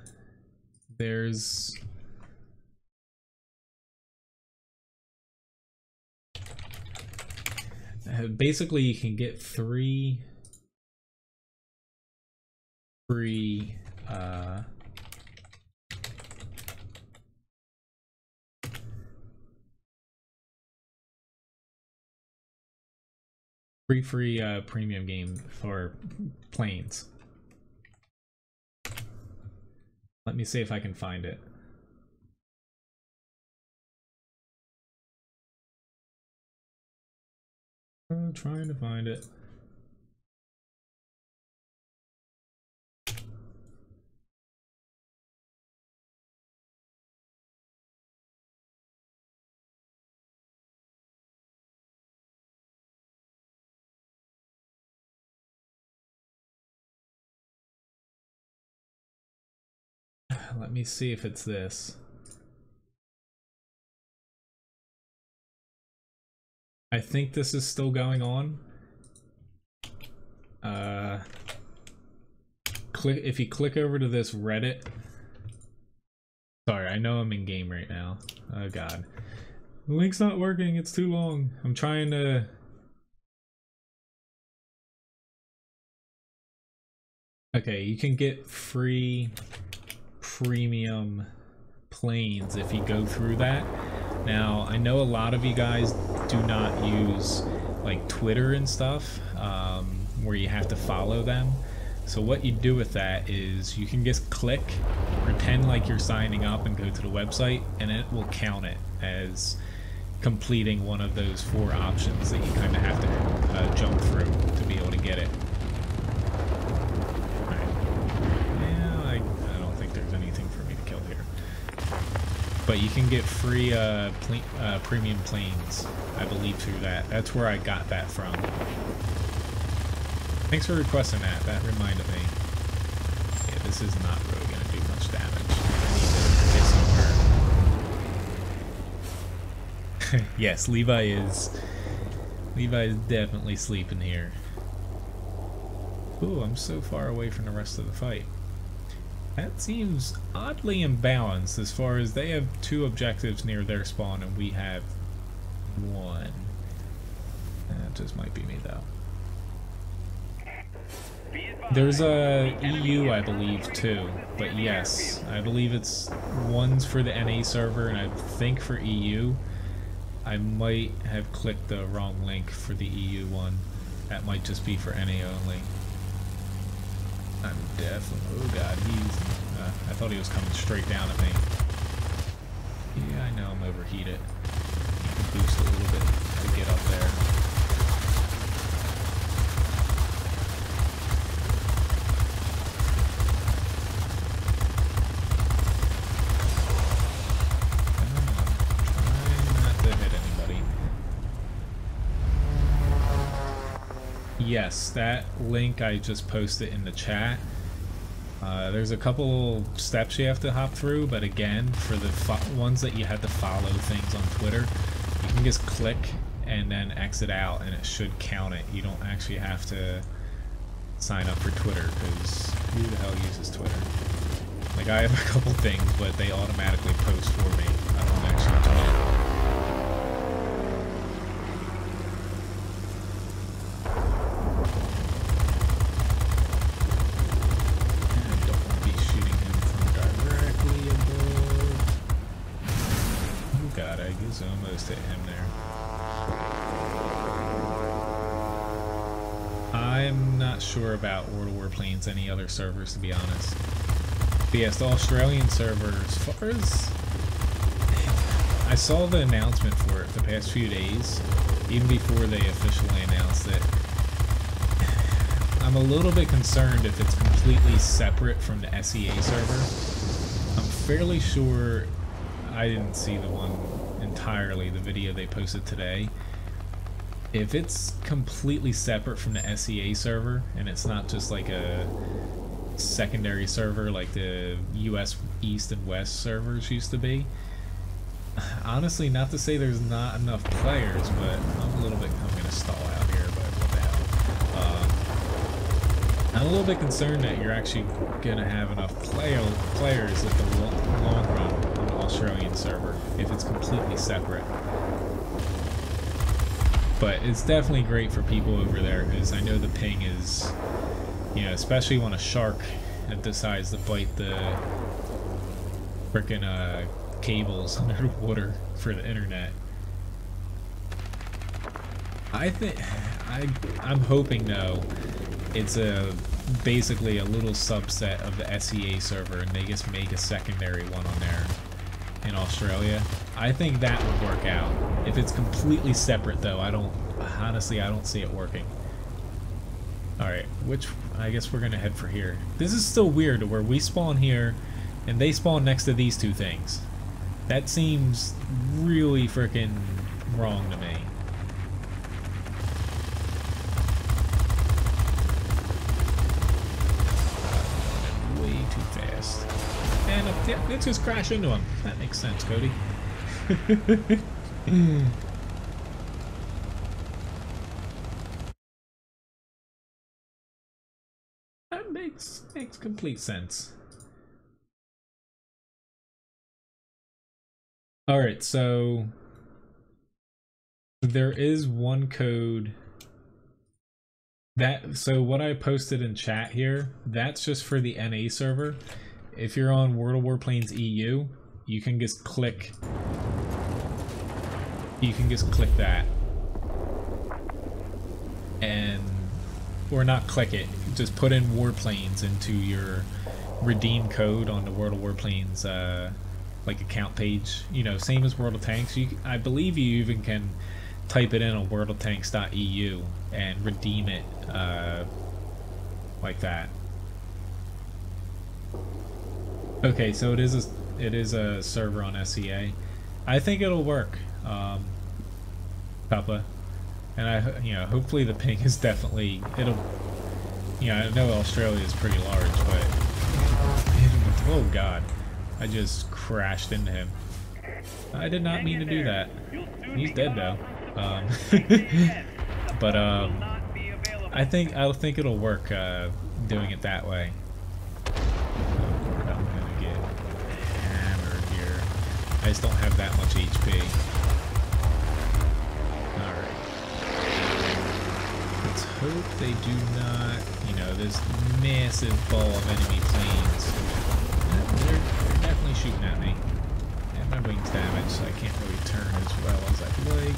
There's... basically, you can get 3 free premium game for planes. Let me see if I can find it. I'm trying to find it. Let me see if it's this. I think this is still going on. If you click over to this Reddit. Sorry, I know I'm in game right now. Oh god. The link's not working, it's too long. I'm trying to... Okay, you can get free premium planes if you go through that. Now, I know a lot of you guys do not use like Twitter and stuff, where you have to follow them. So what you do with that is you can just click, pretend like you're signing up and go to the website, and it will count it as completing one of those 4 options that you kind of have to jump through to be able to get it. But you can get free premium planes, I believe, through that. That's where I got that from. Thanks for requesting that. That reminded me. Yeah, this is not really going to do much damage. I need to get somewhere. Yes, Levi is definitely sleeping here. Ooh, I'm so far away from the rest of the fight. That seems oddly imbalanced as far as they have 2 objectives near their spawn and we have 1. That just might be me though. There's a EU, I believe, too. But yes, I believe it's one's for the NA server and I think for EU. I might have clicked the wrong link for the EU one. That might just be for NA only. I'm definitely... Oh god, I thought he was coming straight down at me. Yeah, I know I'm overheated. Need to boost a little bit to get up there. yes, that link I just posted in the chat. There's a couple steps you have to hop through, but again, for the ones that you had to follow things on Twitter, you can just click and then exit out and it should count it. You don't actually have to sign up for Twitter, because who the hell uses Twitter? Like, I have a couple things, but they automatically post for me. I don't actually tweet. Almost hit him there. I'm not sure about World of Warplanes any other servers, to be honest. But yes, the Australian server, as far as I saw the announcement for it the past few days, even before they officially announced it, I'm a little bit concerned if it's completely separate from the SEA server. I'm fairly sure I didn't see the one entirely, the video they posted today. If it's completely separate from the SEA server and it's not just like a secondary server like the US East and West servers used to be, honestly, not to say there's not enough players, but I'm gonna stall out here, but what the hell. I'm a little bit concerned that you're actually gonna have enough players at the long run on the Australian server if it's completely separate. But it's definitely great for people over there, because I know the ping is, you know, especially when a shark decides to bite the frickin' cables underwater for the internet. I'm hoping though it's basically a little subset of the SEA server and they just make a secondary one on there in Australia. I think that would work out. If it's completely separate though, I don't see it working. Alright, I guess we're gonna head for here. This is still weird where we spawn here and they spawn next to these two things. That seems really freaking wrong to me. Way too fast. And yeah, let's just crash into him. That makes sense, Cody. That makes complete sense. Alright, so there is one code so what I posted in chat here, that's just for the NA server. If you're on World of Warplanes EU, you can just click that. Or not click it, just put in Warplanes into your redeem code on the World of Warplanes like account page. You know, same as World of Tanks. I believe you even can type it in on worldoftanks.eu and redeem it like that. Okay, so it is a server on SEA. I think it'll work, Papa. And hopefully the ping is definitely, I know Australia is pretty large, but, oh god, I just crashed into him. I did not mean to do that. He's dead though. But I think it'll work doing it that way. I'm gonna get hammered here. I just don't have that much HP. Alright. Let's hope they do not, this massive ball of enemy planes. They're definitely shooting at me. And my wing's damaged, so I can't really turn as well as I'd like.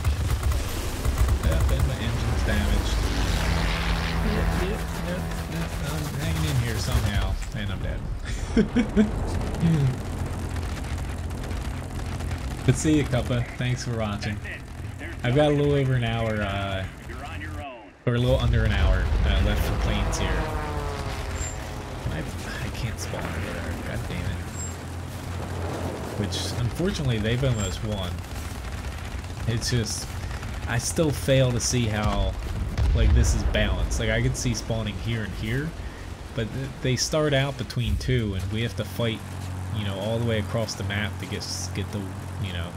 And my engine's damaged. I'm hanging in here somehow, and I'm dead. But see you, Cuppa. Thanks for watching. I've got a little over an hour, or a little under an hour left for planes here. I can't spawn over there. God damn it. Which, unfortunately, they've almost won. It's just, I still fail to see how like this is balanced. Like I could see spawning here and here, but they start out between two, and we have to fight, you know, all the way across the map to get the, you know,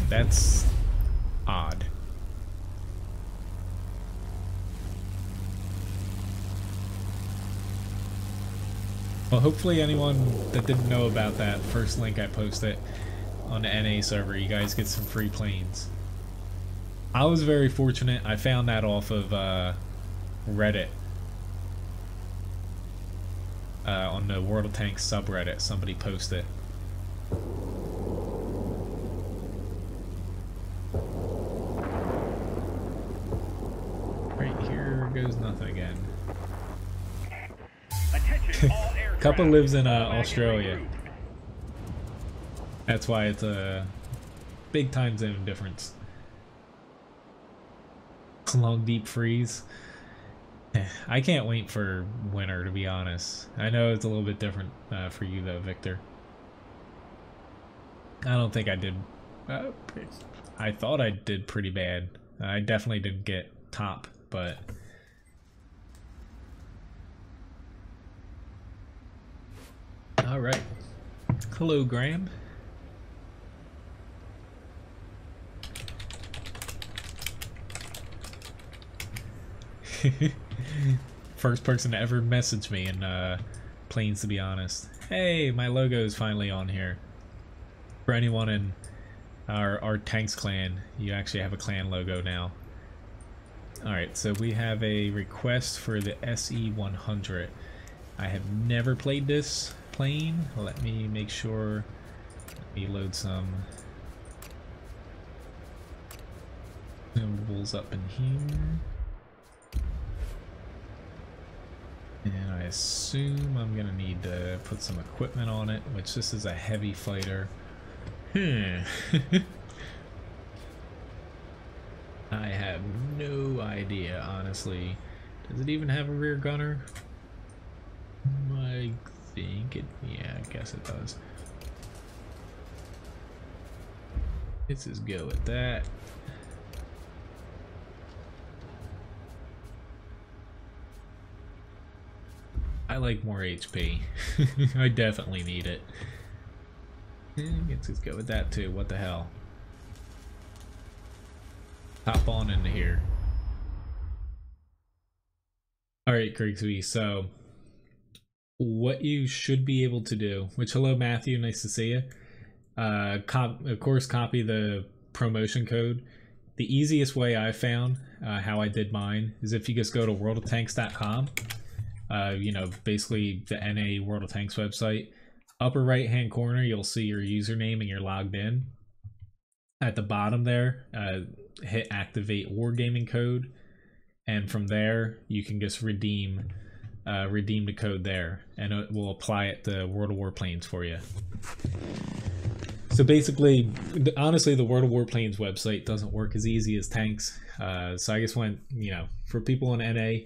that's odd. Well, hopefully anyone that didn't know about that first link I posted on the NA server, you guys get some free planes. I was very fortunate. I found that off of Reddit. On the World of Tanks subreddit, somebody posted. Right here goes nothing again. Couple lives in Australia. That's why it's a big time zone difference. Long deep freeze. I can't wait for winter, to be honest. I know it's a little bit different for you though, Victor. I don't think I did. I thought I did pretty bad. I definitely didn't get top, but. All right. Hello, Graham. First person to ever message me in Planes, to be honest. Hey, my logo is finally on here. For anyone in our Tanks clan, you actually have a clan logo now. Alright, so we have a request for the SE-100. I have never played this plane. Let me make sure. Let me load some symbols up in here. And I assume I'm gonna need to put some equipment on it, which this is a heavy fighter. I have no idea, honestly. Does it even have a rear gunner? I think it, yeah, I guess it does. Let's just go with that. I like more HP. I definitely need it. Let's just go with that too. What the hell? Hop on into here. Alright, Grigsby, so what you should be able to do, which hello Matthew, nice to see you. Of course, copy the promotion code. The easiest way I found, how I did mine, is if you just go to worldoftanks.com. You know, basically the NA World of Tanks website. Upper right hand corner, you'll see your username and you're logged in. At the bottom there, hit activate wargaming code, and from there you can just redeem the code there, and it will apply it to World of Warplanes for you. So basically, honestly, the World of Warplanes website doesn't work as easy as Tanks. So I just went, you know, for people in NA,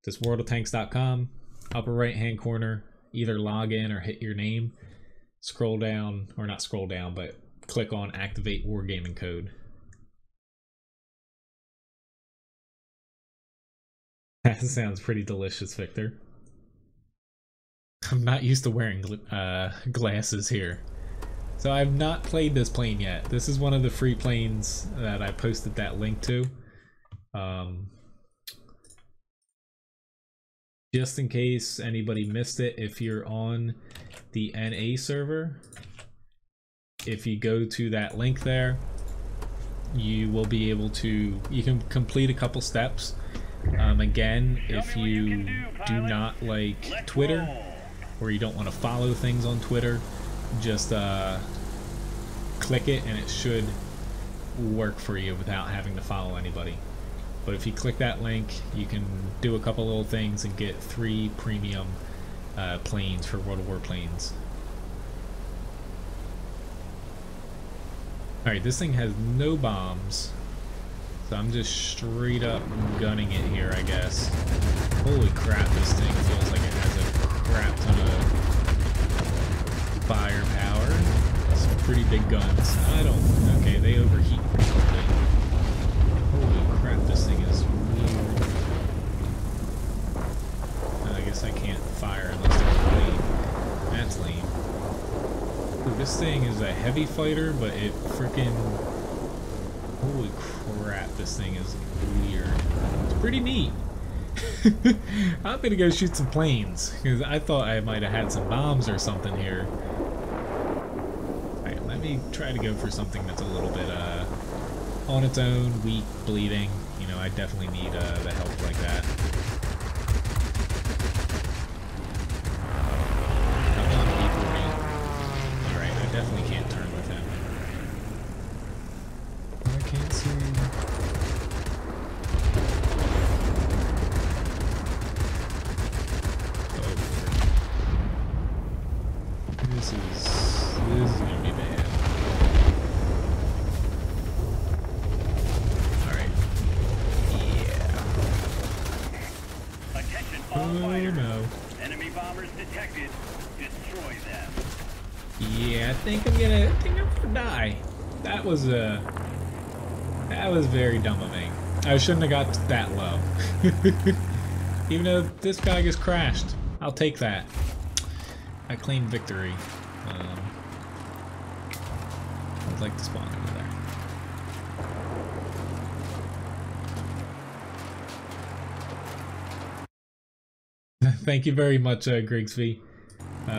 just worldoftanks.com, upper right hand corner, either log in or hit your name, scroll down, or not scroll down, but click on activate wargaming code. That sounds pretty delicious, Victor. I'm not used to wearing glasses here. So I've not played this plane yet. This is one of the free planes that I posted that link to. Just in case anybody missed it, if you're on the NA server, if you go to that link there, you will be able to, you can complete a couple steps. Again, if you do not like Twitter, or you don't want to follow things on Twitter, just click it and it should work for you without having to follow anybody. But if you click that link, you can do a couple little things and get 3 premium planes for World of Warplanes. Alright, this thing has no bombs, so I'm just straight up gunning it here, I guess. Holy crap, this thing feels like it has a crap ton of firepower. Some pretty big guns. I don't... Okay, they overheat pretty quickly. Holy crap, this thing is This thing is a heavy fighter, but it freaking... Holy crap, this thing is weird. It's pretty neat. I'm gonna go shoot some planes, because I thought I might have had some bombs or something here. Alright, let me try to go for something that's a little bit on its own, weak, bleeding. You know, I definitely need the help like that. Come on, B40. Alright, I definitely can't turn with him. I can't see. This is gonna be bad. Alright. Yeah. Attention all fighters. No. Enemy bombers detected. Destroy them. Yeah, I think I'm gonna die. That was very dumb of me. I shouldn't have got that low. Even though this guy gets crashed. I'll take that. I claim victory. I'd like to spawn over there. Thank you very much, Grigsby,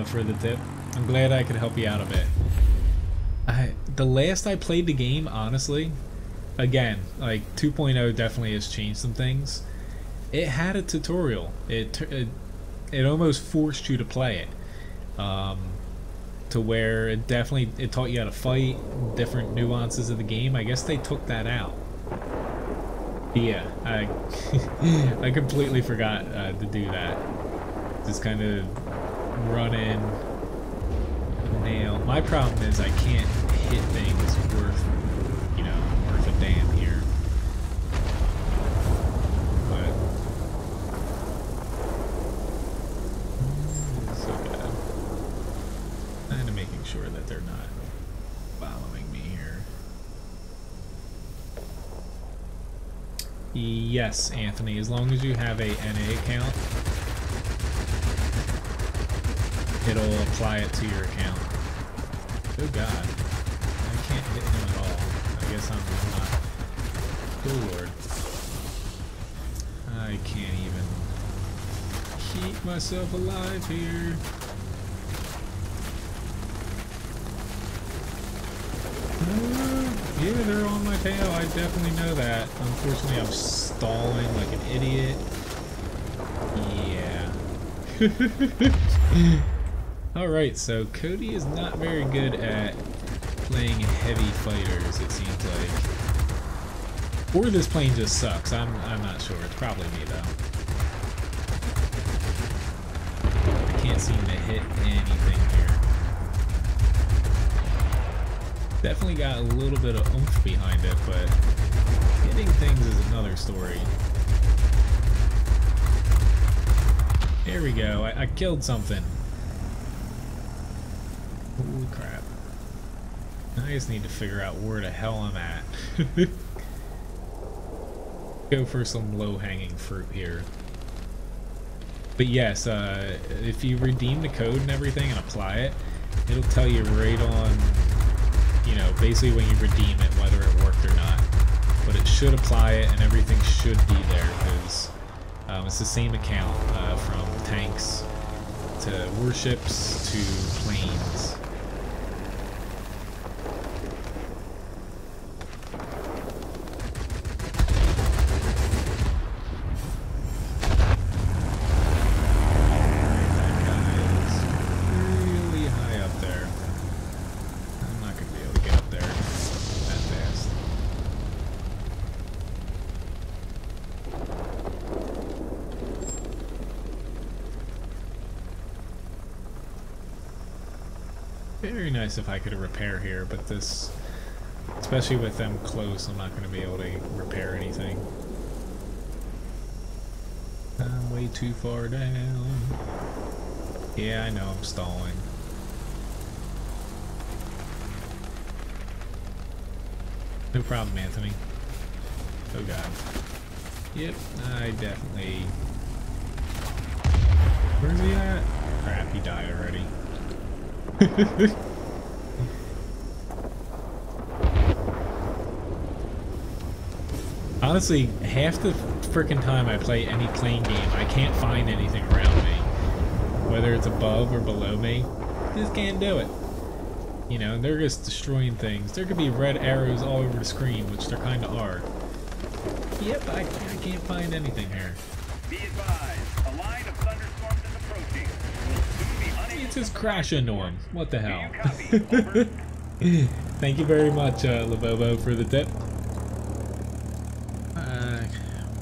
for the tip. I'm glad I could help you out a bit. The last I played the game, honestly, again, like 2.0 definitely has changed some things. It had a tutorial. It almost forced you to play it. To where it taught you how to fight, different nuances of the game. I guess they took that out. Yeah, I completely forgot to do that. Just kind of run in, nail. My problem is I can't hit things worth a damn here. But so bad. Kind of making sure that they're not following me here. Yes, Anthony, as long as you have a NA account, it'll apply it to your account. Oh god, I can't hit him at all. I guess I'm not. Oh lord. I can't even keep myself alive here. Yeah, they're on my tail. I definitely know that. Unfortunately, I'm stalling like an idiot. Yeah. Alright, so Cody is not very good at playing heavy fighters, it seems like. Or this plane just sucks. I'm not sure. It's probably me, though. I can't seem to hit anything here. Definitely got a little bit of oomph behind it, but hitting things is another story. There we go. I killed something. Holy crap. I just need to figure out where the hell I'm at. Go for some low-hanging fruit here. But yes, if you redeem the code and everything and apply it, it'll tell you right on, basically when you redeem it, whether it worked or not. But it should apply it and everything should be there, because it's the same account from tanks to warships to planes. Very nice if I could repair here, but this, especially with them close, I'm not going to be able to repair anything. I'm way too far down. Yeah, I know I'm stalling. No problem, Anthony. Oh god. Yep, I definitely... Where's he at? Crap, he died already. honestly, half the freaking time I play any plane game, I can't find anything around me. Whether it's above or below me, just can't do it. You know, they're just destroying things. There could be red arrows all over the screen, which there kind of are. Yep, I can't find anything here. Be advised, a line of thunderstorms is approaching. We'll soon be unable It's just crash into him. What the hell? Do you copy? Over. Thank you very much, Lebobo, for the tip.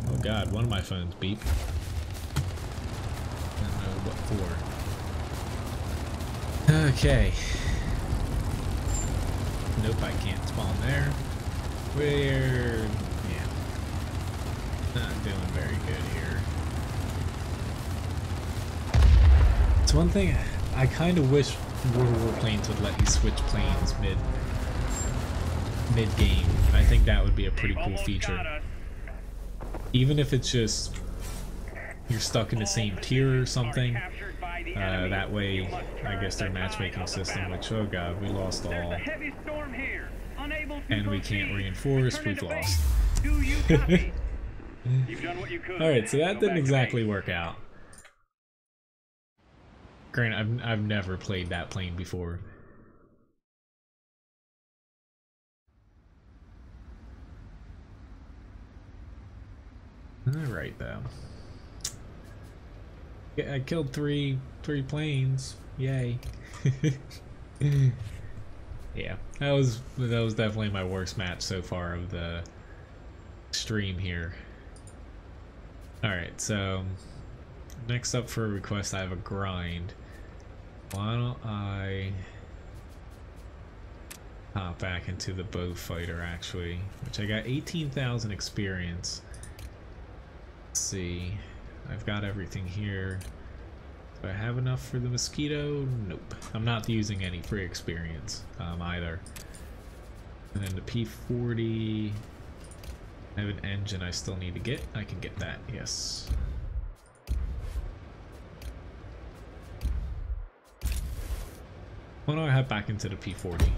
Oh god, one of my phones beeped. I don't know what for. Okay. Nope, I can't spawn there. We're... yeah. Not doing very good here. It's one thing, I kind of wish Warplanes would let you switch planes mid-game. I think that would be a pretty cool feature. Even if it's just you're stuck in the same tier or something. That way, I guess their matchmaking system, which, oh god, we lost all. And we can't reinforce, we've lost. Alright, so that didn't exactly work out. Granted, I've never played that plane before. Alright though. Yeah, I killed three planes. Yay. Yeah, that was definitely my worst match so far of the stream here. Alright, so next up for a request, I have a grind. Why don't I hop back into the bow fighter actually, which I got 18,000 experience. Let's see, I've got everything here. Do I have enough for the mosquito? Nope. I'm not using any free experience either. And then the P40, I have an engine I still need to get. I can get that, yes. Why don't I head back into the P40?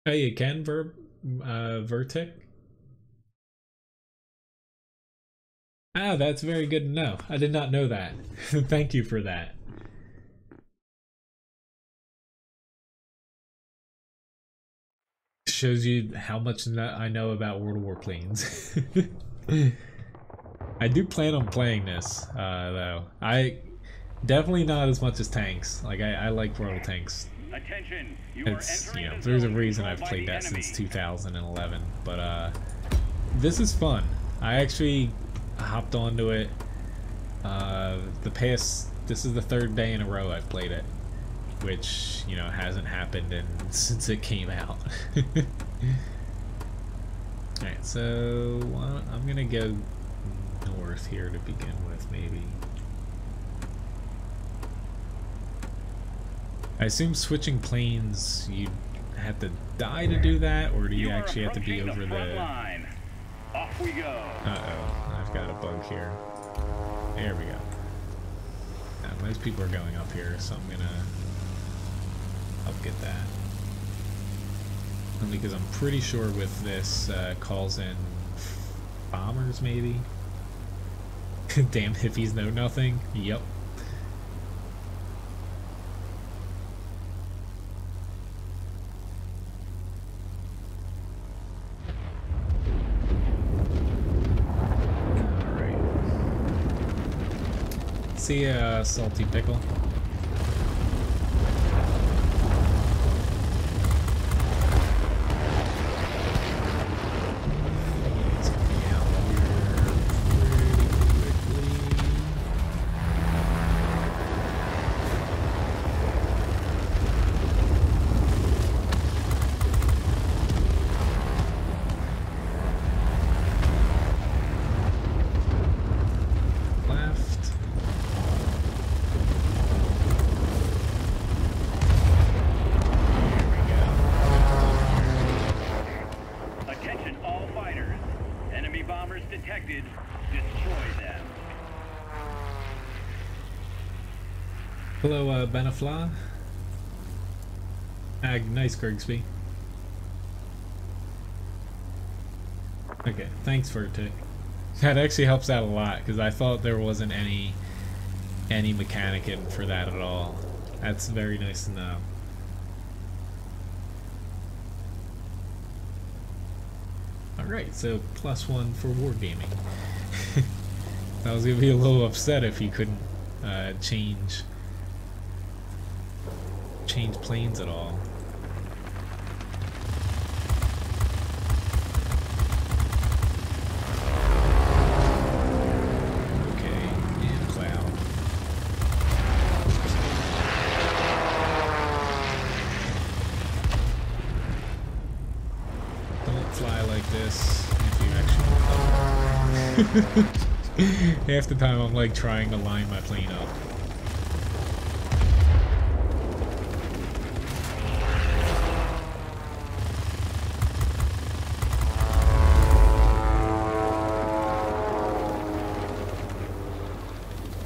Oh, you can Vertic? Ah, that's very good to know. I did not know that. Thank you for that. Shows you how much I know about World of Warplanes. I do plan on playing this, though. I definitely not as much as tanks. Like I like World of Tanks. Attention, It's, you know, there's a reason I've played that since 2011. But this is fun. I actually hopped onto it. This is the third day in a row I've played it, which, you know, hasn't happened since it came out. Alright, so I'm gonna go north here to begin with, maybe. I assume switching planes, you have to die to do that, or do you actually have to be over the... Off we go. Uh-oh, I've got a bug here. There we go. Now, most people are going up here, so I'm gonna help get that. Only because I'm pretty sure with this, calls in bombers, maybe? Damn hippies know nothing. Yep. See a salty pickle. It's coming out here pretty quickly. Hello, Benafla. Nice, Grigsby. Okay, thanks for it, Tick. That actually helps out a lot, because I thought there wasn't any mechanic in for that at all. That's very nice to know. Alright, so +1 for wargaming. I was gonna be a little upset if you couldn't change planes at all. Okay, and cloud. Don't fly like this if you actually half the time I'm like trying to line my plane up.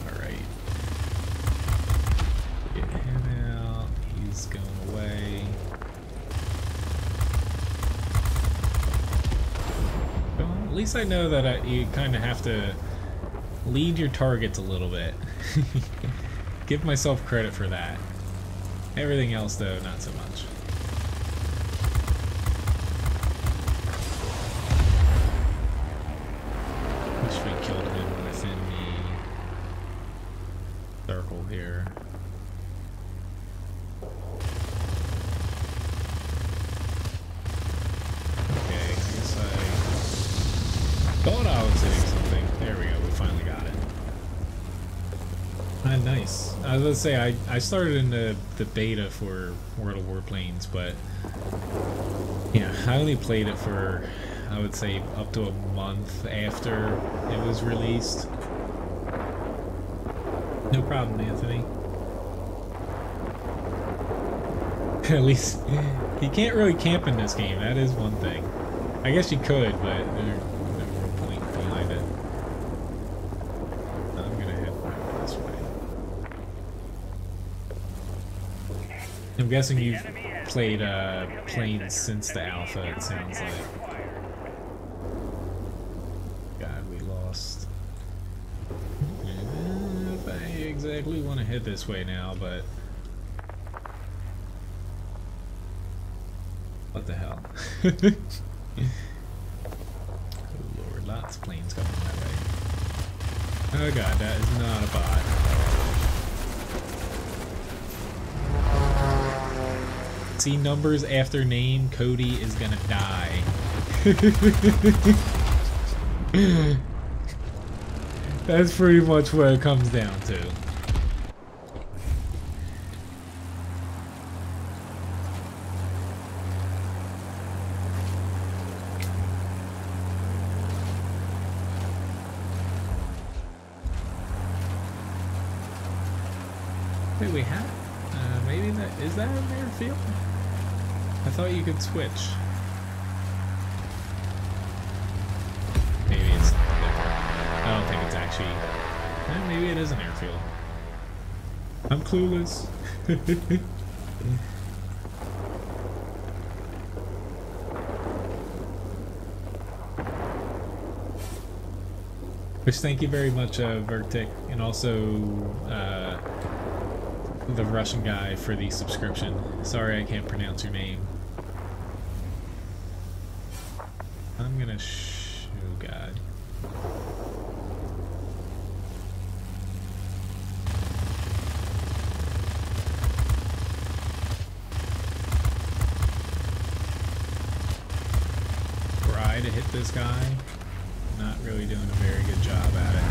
Alright. Get him out. He's going away. Well, at least I know that you kind of have to lead your targets a little bit. Give myself credit for that. Everything else, though, not so much. Wish we killed him within the circle here. Okay, I guess I thought I was hitting something. There we go, we finally got it. Nice. I was gonna say, I started in the beta for World of Warplanes, but yeah, I only played it for, I would say, up to a month after it was released. No problem, Anthony. At least, you can't really camp in this game, that is one thing. I guess you could, but there's no real point behind it. I'm gonna head this way. I'm guessing you've played Planes since the alpha, it sounds like. God, we lost. If I exactly want to head this way now, but what the hell? Oh lord, lots of planes coming my way. Oh god, that is not a bot. See numbers after name, Cody is gonna die. That's pretty much what it comes down to. Wait, we have? Maybe that is that an airfield? I thought you could switch. Maybe it's not there. I don't think it's actually. Maybe it is an airfield. I'm clueless. Which, thank you very much, Vertic, and also the Russian guy for the subscription. Sorry I can't pronounce your name. I'm gonna oh god. Try to hit this guy. Not really doing a very good job at it.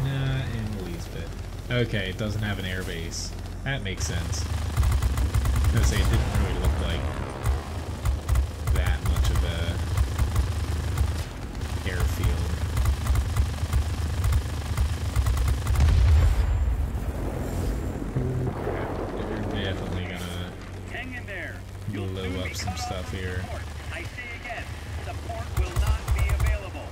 Not in the least bit. Okay, it doesn't have an air base. That makes sense. I was gonna say, it didn't really look like that much of a airfield. They're definitely gonna Hang in there. blow up some stuff here. I say again, support will not be available.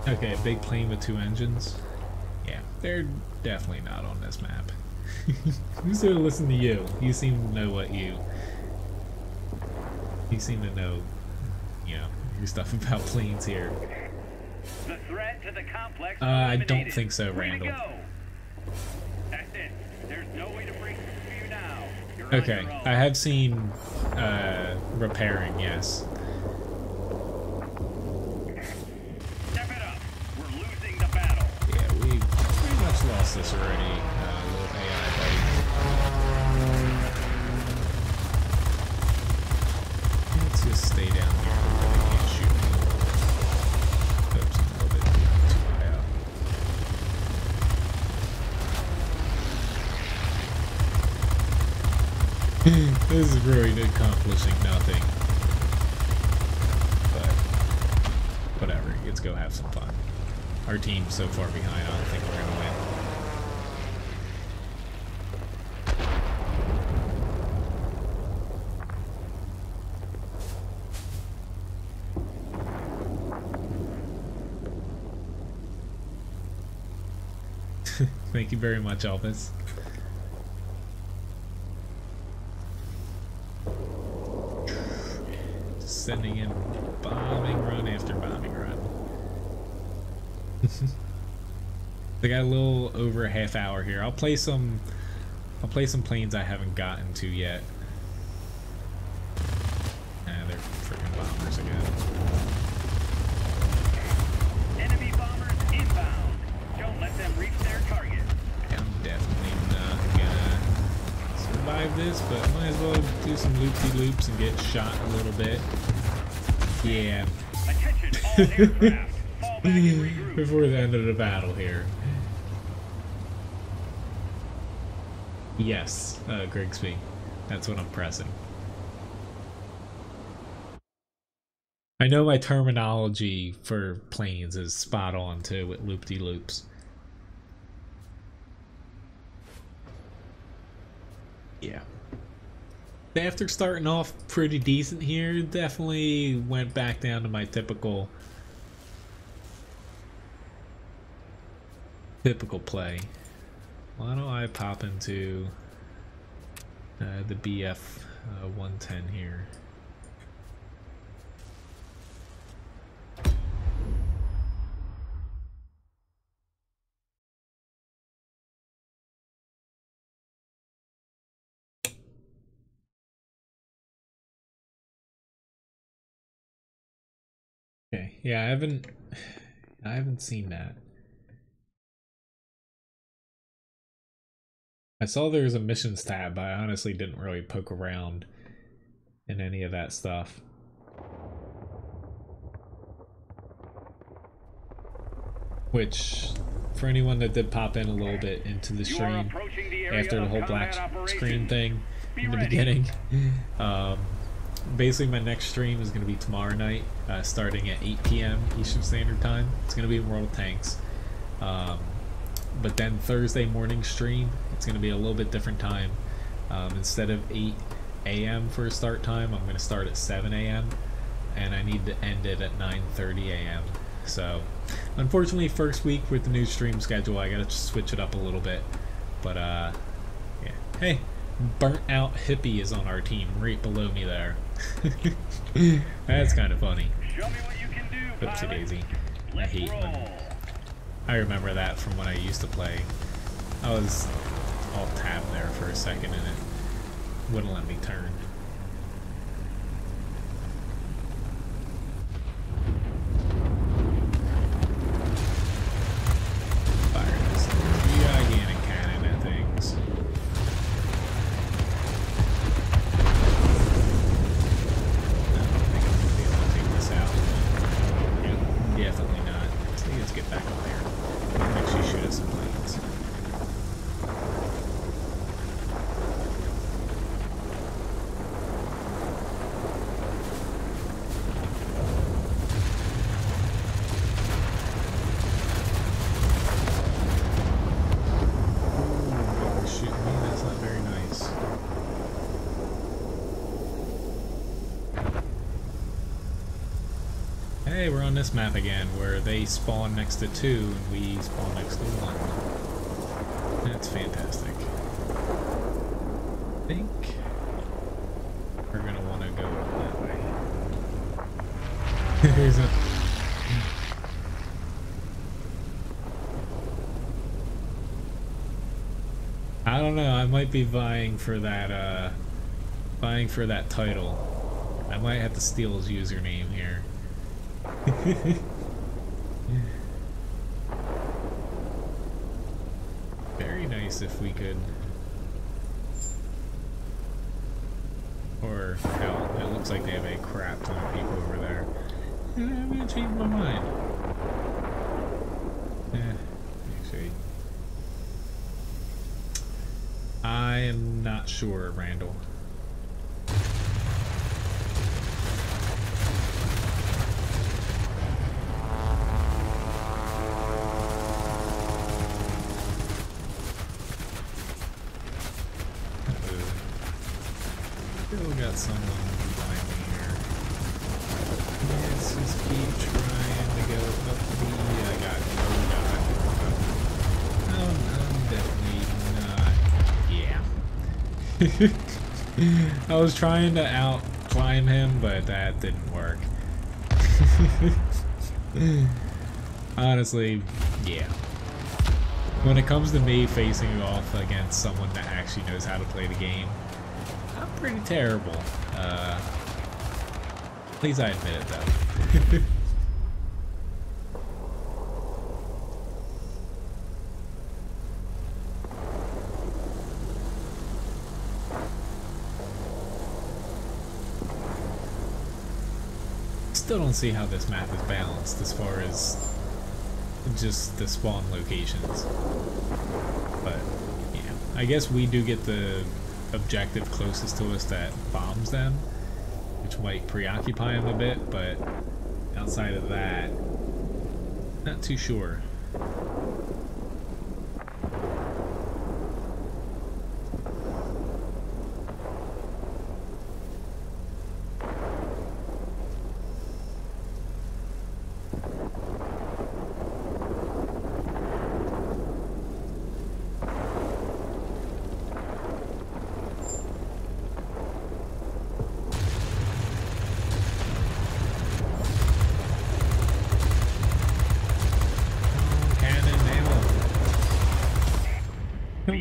Okay, big plane with 2 engines. Yeah, they're definitely not on this map. Who's gonna listen to you? You seem to know what you seem to know, you know, your stuff about planes here. The threat to the complex I don't eliminated. think so, Way to Randall. go. That's it. There's no way to break this for you now. You're on Okay, your own. I have seen repairing, yes. Step it up. We're losing the battle. Yeah, we pretty much lost this already. Little AI fight. Let's just stay down here where they can't shoot me. Oops, I'm a little bit too high up. This is really accomplishing nothing. But whatever, let's go have some fun. Our team's so far behind, I don't think we're gonna win. Thank you very much, Elvis. Just sending in bombing run after bombing run. They got a little over a half hour here. I'll play some planes I haven't gotten to yet. They're freaking bombers again. Enemy bombers inbound. Don't let them reach their target. I'm definitely not gonna survive this, but I might as well do some loopy-loops and get shot a little bit. Yeah. Attention all aircraft. Fall back and regroup. Before the end of the battle here. Yes, Grigsby. That's what I'm pressing. I know my terminology for planes is spot on too with loop-de-loops. Yeah. After starting off pretty decent here, definitely went back down to my typical play. Why don't I pop into the BF 110 here? Okay, yeah, I haven't seen that. I saw there was a missions tab, but I honestly didn't really poke around in any of that stuff. Which, for anyone that did pop in a little bit into the stream after the whole black screen thing in the beginning, basically my next stream is going to be tomorrow night, starting at 8 p.m. Eastern Standard Time. It's going to be in World of Tanks. But then Thursday morning stream, it's going to be a little bit different time. Instead of 8 a.m. for a start time, I'm going to start at 7 a.m. and I need to end it at 9:30 a.m. So, unfortunately, first week with the new stream schedule, I got to switch it up a little bit. But, yeah. Hey, Burnt Out Hippie is on our team, right below me there. That's kind of funny. Show me what you can do, Oopsie pilot. daisy. I Let's hate roll. when... I remember that from when I used to play. I was all tapped there for a second and it wouldn't let me turn. Fire this gigantic cannon at things. I don't think I'm gonna be able to take this out. Yeah, definitely not. So let's get back up there. Actually shoot at some planes. Hey, we're on this map again, where they spawn next to 2 and we spawn next to 1. That's fantastic. I think we're gonna want to go that way. Here's a... I don't know, I might be vying for that title. I might have to steal his username here. Very nice if we could. Or hell, it looks like they have a crap ton of people over there. I'm gonna change my mind. Actually, I am not sure, Randall. Still got someone behind me here. Let's just keep trying to go up the... I got no god. No, I'm definitely not. Yeah. I was trying to out climb him, but that didn't work. Honestly, yeah. When it comes to me facing off against someone that actually knows how to play the game, I'm pretty terrible. At least I admit it, though. Still don't see how this map is balanced as far as just the spawn locations. But, yeah. I guess we do get the objective closest to us that bombs them, which might preoccupy them a bit, but outside of that, not too sure.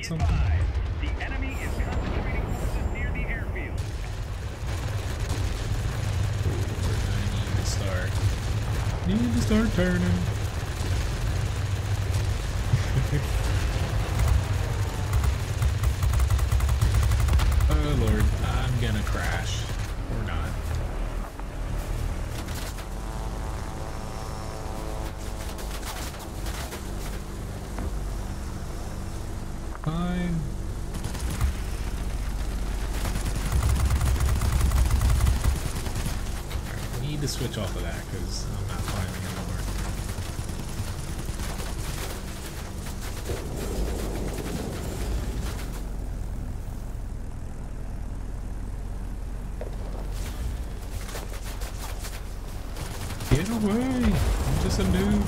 Something. The enemy is concentrating forces near the airfield. I need to start turning. Oh Lord, I'm gonna crash. Or not. Fine. We need to switch off of that because I'm not climbing anymore. Get away! I'm just a noob.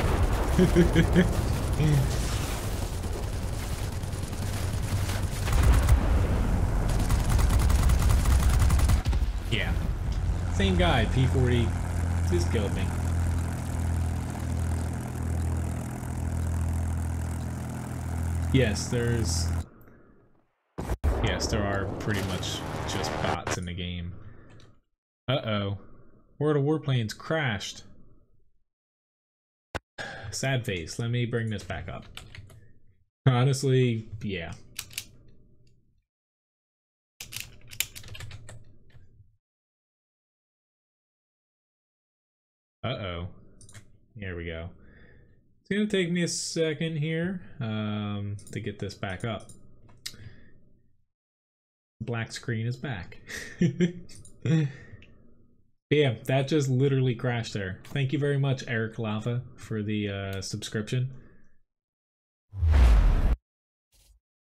Yeah. Same guy, P40, just killed me. Yes, there are pretty much just bots in the game. Uh-oh. World of Warplanes crashed. Sad face. Let me bring this back up. Honestly, yeah. Uh-oh. Here we go. It's gonna take me a second here to get this back up. Black screen is back. Yeah, that just literally crashed there. Thank you very much, Eric Lava, for the subscription.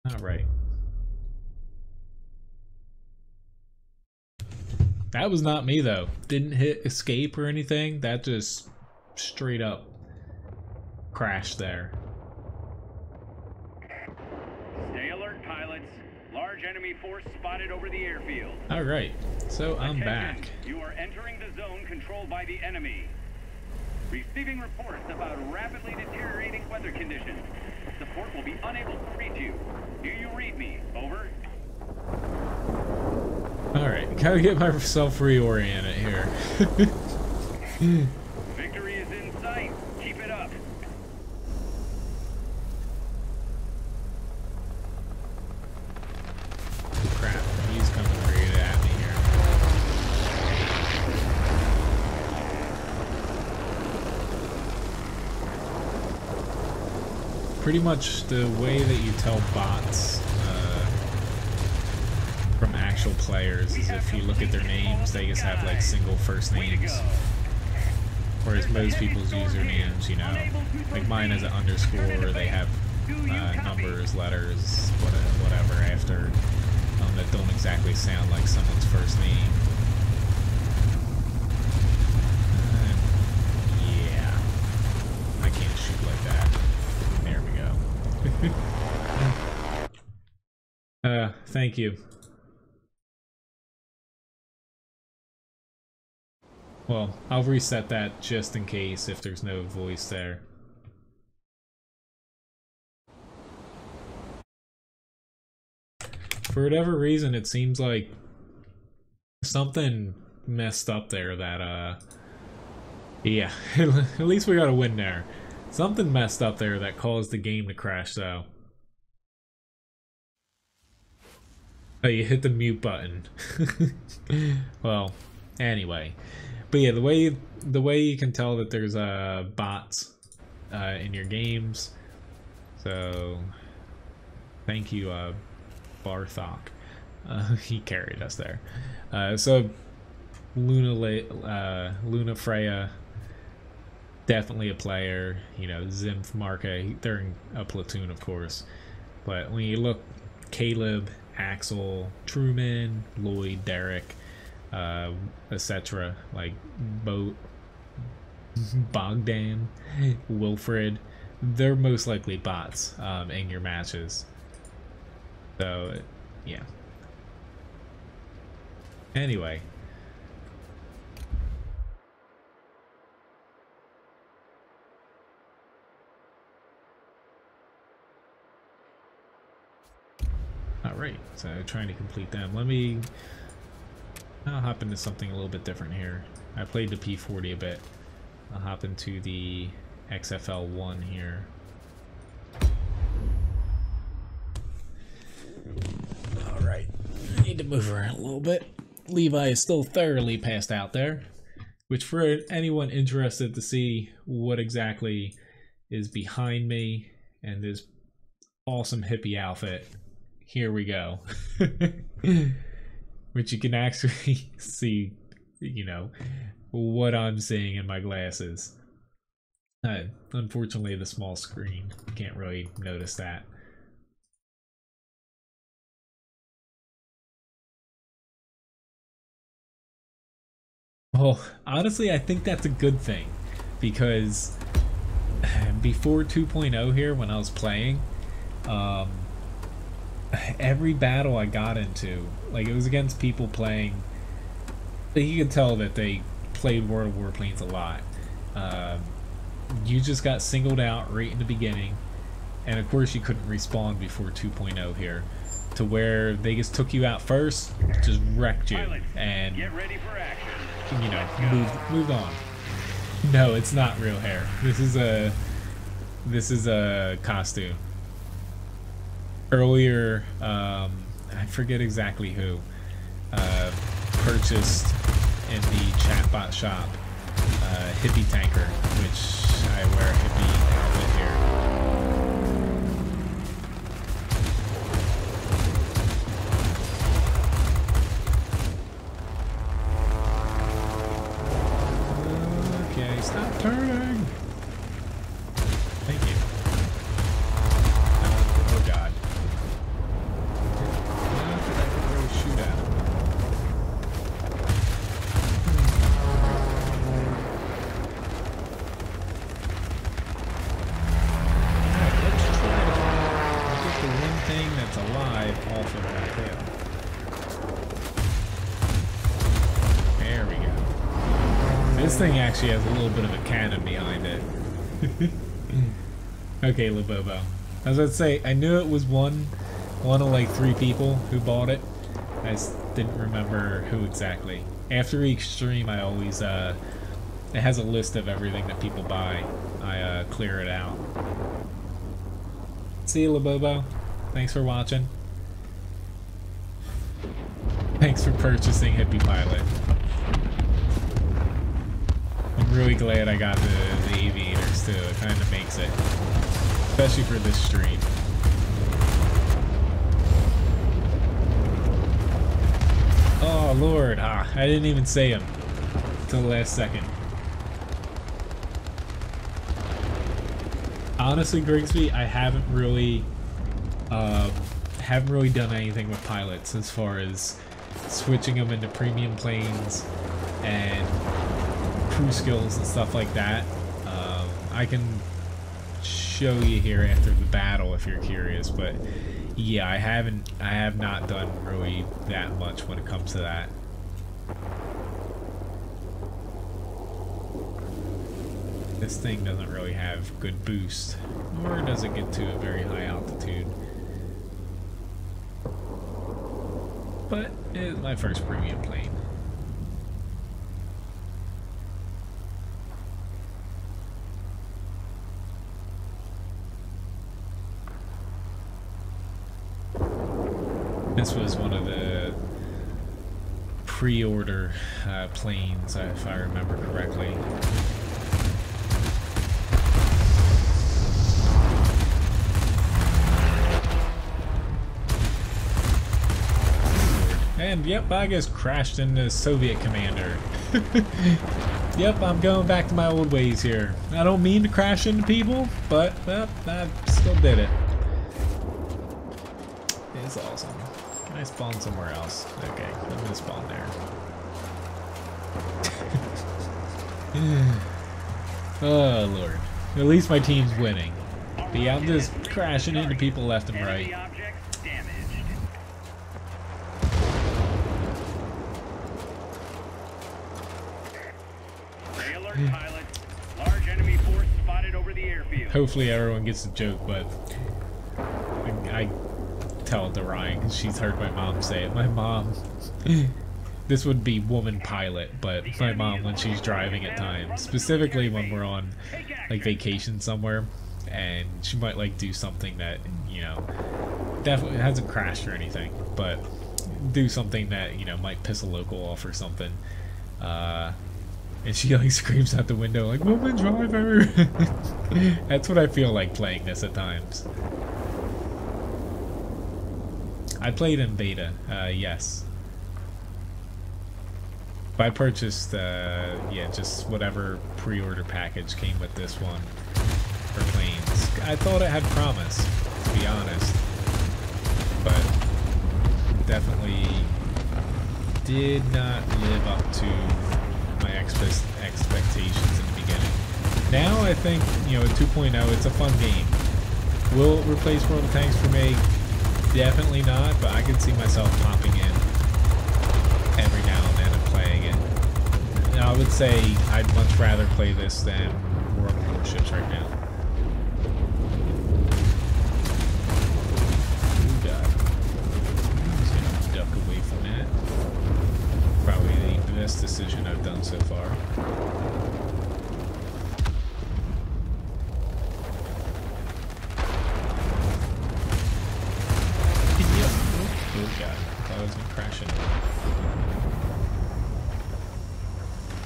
Alright. That was not me, though. Didn't hit escape or anything. That just straight up crashed there. Stay alert, pilots. Large enemy force spotted over the airfield. Alright, so I'm back. You are entering the zone controlled by the enemy. Receiving reports about rapidly deteriorating weather conditions. Support will be unable to reach you. Do you read me? Over. Alright, gotta get myself reoriented here. Victory is in sight. Keep it up. Crap, he's coming right at me here. Pretty much the way that you tell bots from actual players is if you look at their names, they just have like single first names. Whereas most people's usernames, you know, like mine has an underscore, or they have numbers, letters, whatever after that don't exactly sound like someone's first name. Yeah, I can't shoot like that. There we go. Thank you. Well, I'll reset that just in case if there's no voice there. For whatever reason, it seems like something messed up there that, yeah, at least we got a win there. Something messed up there that caused the game to crash, though. Oh, you hit the mute button. Well, anyway. But yeah, the way you can tell that there's bots in your games. So thank you, Barthok. He carried us there. So Luna Freya, definitely a player. You know, Zymph, Marka, they're in a platoon, of course. But when you look, Caleb, Axel, Truman, Lloyd, Derek, etc., like Bogdan, Wilfred, they're most likely bots in your matches. So yeah, anyway, all right, so trying to complete them. I'll hop into something a little bit different here. I played the P40 a bit. I'll hop into the XFL1 here. Alright, I need to move around a little bit. Levi is still thoroughly passed out there, which for anyone interested to see what exactly is behind me and this awesome hippie outfit, here we go. Which you can actually see, you know, what I'm seeing in my glasses. Unfortunately, the small screen, you can't really notice that. Well, honestly, I think that's a good thing, because before 2.0 here, when I was playing, every battle I got into, like, it was against people playing, you could tell that they played World of Warplanes a lot. You just got singled out right in the beginning, and of course you couldn't respawn before 2.0 here, to where they just took you out first, just wrecked you, and Get ready for action. you know, moved on. No, it's not real hair. This is a costume. Earlier, I forget exactly who, purchased in the chatbot shop hippie tanker, which I wear a hippie outfit here. Okay, stop turning. Thank you. Oh God. Not that I can really shoot at him. This thing actually has a little bit of a cannon behind it. Okay, Labobo. I was about to say, I knew it was one of like 3 people who bought it. I just didn't remember who exactly. After each stream, I always, it has a list of everything that people buy. I clear it out. See you, Labobo. Thanks for watching. Thanks for purchasing Hippie Pilot. I'm really glad I got the aviators too. It kind of makes it, especially for this stream. Oh Lord, I didn't even say him till the last second. Honestly, Grigsby, I haven't really done anything with pilots as far as switching them into premium planes and crew skills and stuff like that. I can show you here after the battle if you're curious, but yeah, I have not done really that much when it comes to that. This thing doesn't really have good boost, nor does it get to a very high altitude. But it's my first premium plane. This was one of the pre-order planes, if I remember correctly. And yep, I just crashed into Soviet commander. Yep, I'm going back to my old ways here. I don't mean to crash into people, but well, I still did it. It's awesome. Can I spawn somewhere else? Okay, I'm gonna spawn there. Oh Lord. At least my team's winning. But yeah, I'm just crashing into people left and right. Large enemy force spotted over the airfield. Hopefully everyone gets the joke, but I tell it to Ryan because she's heard my mom say it. My mom, this would be woman pilot, but my mom when she's driving at times, specifically when we're on like vacation somewhere, and she might like do something that, you know, definitely hasn't crashed or anything, but do something that, you know, might piss a local off or something. And she like screams out the window like, "Woman driver!" That's what I feel like playing this at times. I played in beta, yes. But I purchased, yeah, just whatever pre-order package came with this one for planes. I thought it had promise, to be honest. But definitely did not live up to my expectations in the beginning. Now I think, you know, at 2.0 it's a fun game. Will it replace World of Tanks for me? Definitely not, but I could see myself popping in every now and then and playing it. And I would say I'd much rather play this than World of Warships right now. Oh god. I'm just gonna duck away from that. Probably the best decision I've done so far. Oh god, I thought I was gonna crash into it.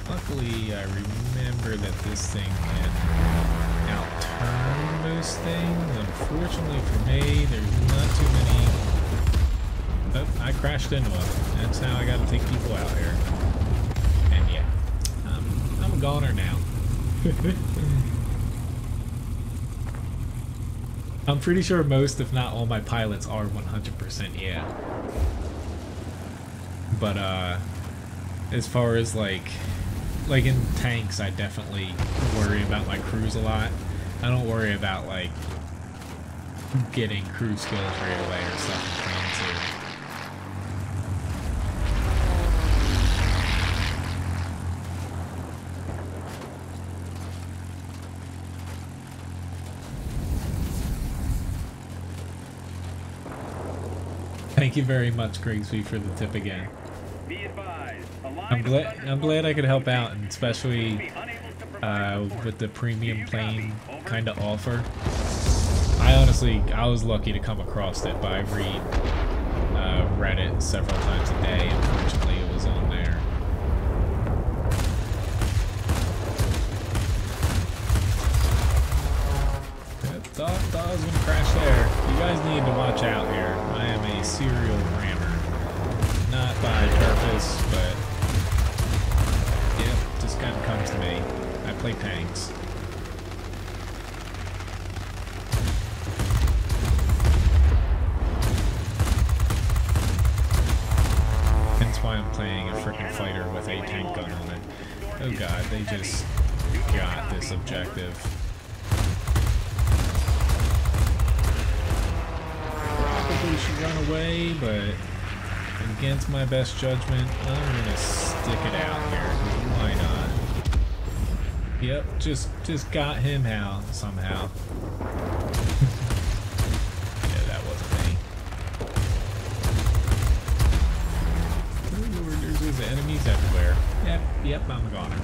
Luckily, I remember that this thing can outturn those things. Unfortunately for me, there's not too many. Oh, I crashed into them. That's how I gotta take people out here. And yeah, I'm a goner now. I'm pretty sure most, if not all, my pilots are 100% yeah. But as far as like in tanks, I definitely worry about my crews a lot. I don't worry about like getting crew skills right away or stuff in planes here. Thank you very much, Grigsby, for the tip again. Be advised, a line I'm of glad thunderstorms I could help out, approaching. and especially Be unable to provide support. with the premium Do you plane copy? Over. kind of offer. I was lucky to come across it, but I read it several times a day. Unfortunately, it was on there. Thought I was gonna crash there. You guys need to watch out here. I am a serial rammer. Not by purpose, but yep, just kind of comes to me. I play tanks. Hence why I'm playing a freaking fighter with a tank gun on it. Oh god, they just got this objective. Probably should run away, but against my best judgment, I'm gonna stick it out here. Why not? Yep, just got him out somehow. Yeah, that wasn't me. Oh Lord, there's enemies everywhere. Yep, I'm a goner.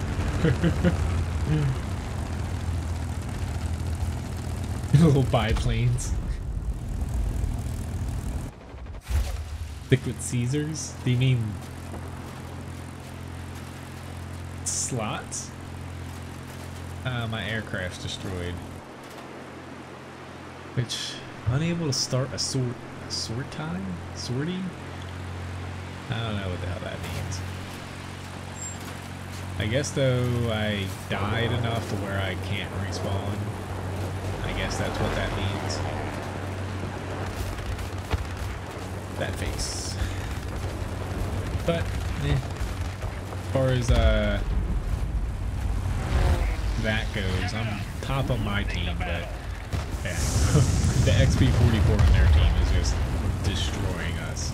Little biplanes. Stick with Caesars? Do you mean slots? My aircraft's destroyed. Which, unable to start a sortie? I don't know what the hell that means. I guess though I died enough to where I can't respawn. I guess that's what that means. That face. But, as far as that goes, I'm top of my team, but yeah. The XP44 on their team is just destroying us.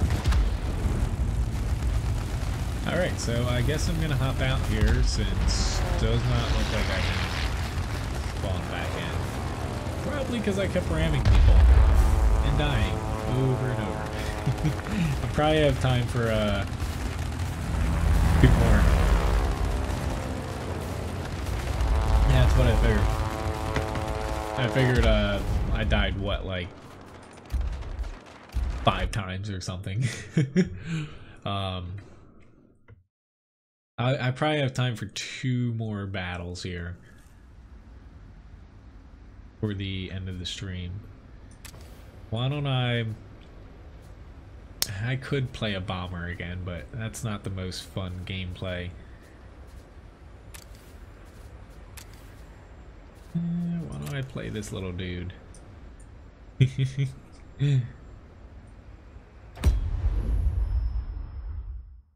Alright, so I guess I'm gonna hop out here since it does not look like I can spawn back in. Probably because I kept ramming people and dying over and over. I probably have time for 2 more. Yeah, that's what I figured. I figured I died what, like 5 times or something. I probably have time for 2 more battles here for the end of the stream. Why don't I could play a bomber again, but that's not the most fun gameplay. Why don't I play this little dude? If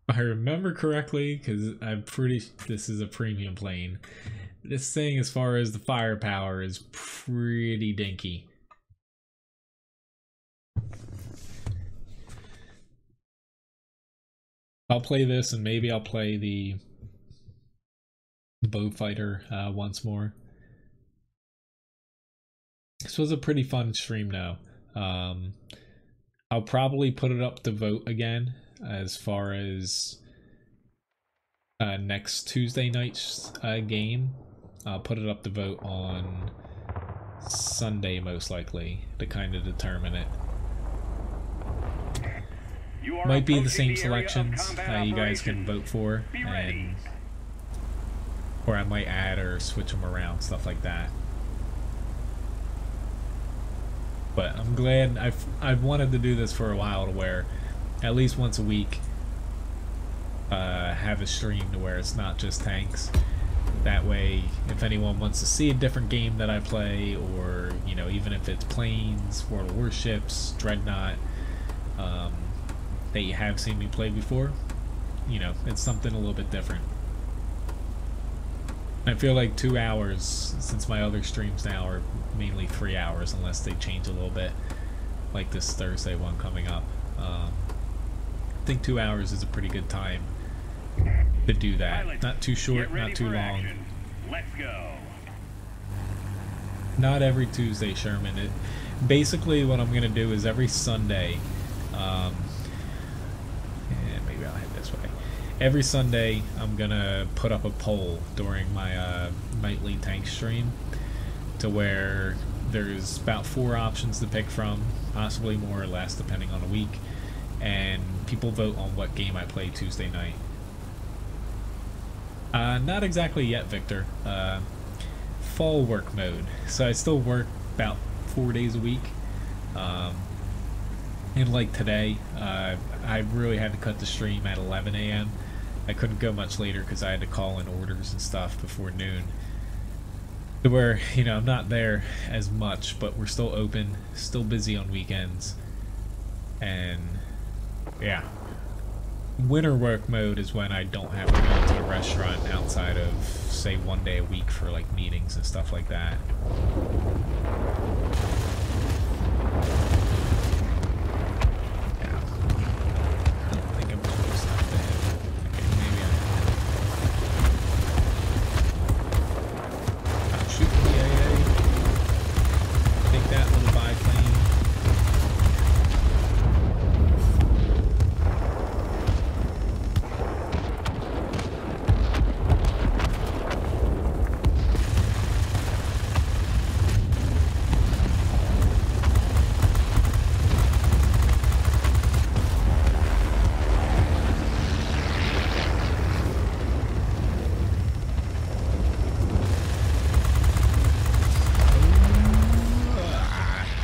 I remember correctly, because I'm pretty this is a premium plane. This thing, as far as the firepower, is pretty dinky. I'll play this, and maybe I'll play the bow fighter once more. This was a pretty fun stream now. I'll probably put it up to vote again as far as next Tuesday night's game. I'll put it up to vote on Sunday most likely to kind of determine it. Might be the same selections you guys can vote for, and or I might add or switch them around, stuff like that. But I'm glad I've wanted to do this for a while, to where at least once a week have a stream to where it's not just tanks. That way, if anyone wants to see a different game that I play, or you know, even if it's planes, World of Warships, Dreadnought, that you have seen me play before, you know, it's something a little bit different. I feel like 2 hours, since my other streams now are mainly 3 hours unless they change a little bit, like this Thursday one coming up. I think 2 hours is a pretty good time to do that. Not too short, not too long. Let's go. Not every Tuesday, Sherman. Basically what I'm going to do is every Sunday, this way. Every Sunday, I'm gonna put up a poll during my nightly tank stream to where there's about 4 options to pick from, possibly more or less depending on the week, and people vote on what game I play Tuesday night. Not exactly yet, Victor. Fall work mode. So I still work about 4 days a week. And like today, I really had to cut the stream at 11 a.m. I couldn't go much later because I had to call in orders and stuff before noon. Where, you know, I'm not there as much, but we're still open, still busy on weekends. And yeah. Winter work mode is when I don't have to go to a restaurant outside of, say, 1 day a week for like meetings and stuff like that. Yeah. I don't think I'm close enough to him. Okay, maybe I'm shooting the AA. Take that little biplane.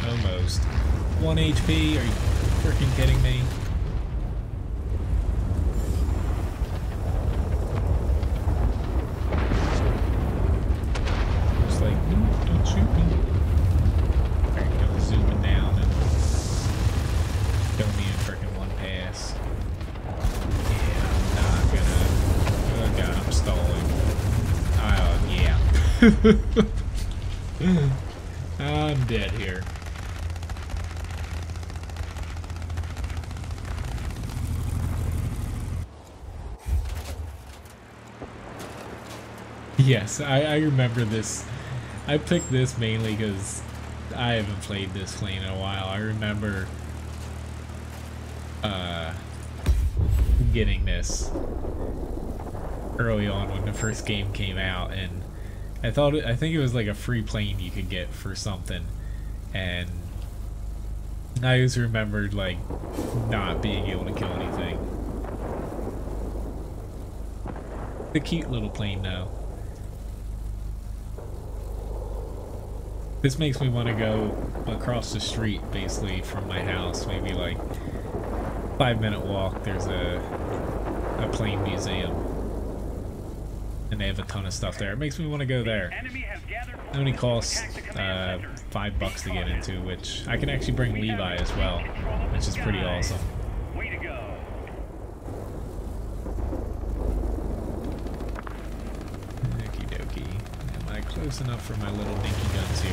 Almost. 1 HP? Are you freaking kidding me? Just like, no, don't shoot me. Alright, go zooming down and kill me in freaking one pass. Yeah, I'm not gonna. Oh god, I'm stalling. Oh, yeah. I'm dead here. Yes, I remember this. I picked this mainly because I haven't played this plane in a while. I remember getting this early on when the first game came out, and I think it was like a free plane you could get for something, and I always remembered like not being able to kill anything. The cute little plane though. This makes me want to go across the street, basically, from my house. Maybe like 5-minute walk. There's a plane museum, and they have a ton of stuff there. It makes me want to go there. It only costs $5 to get into, which I can actually bring Levi as well, which is pretty awesome. Close enough for my little dinky guns here.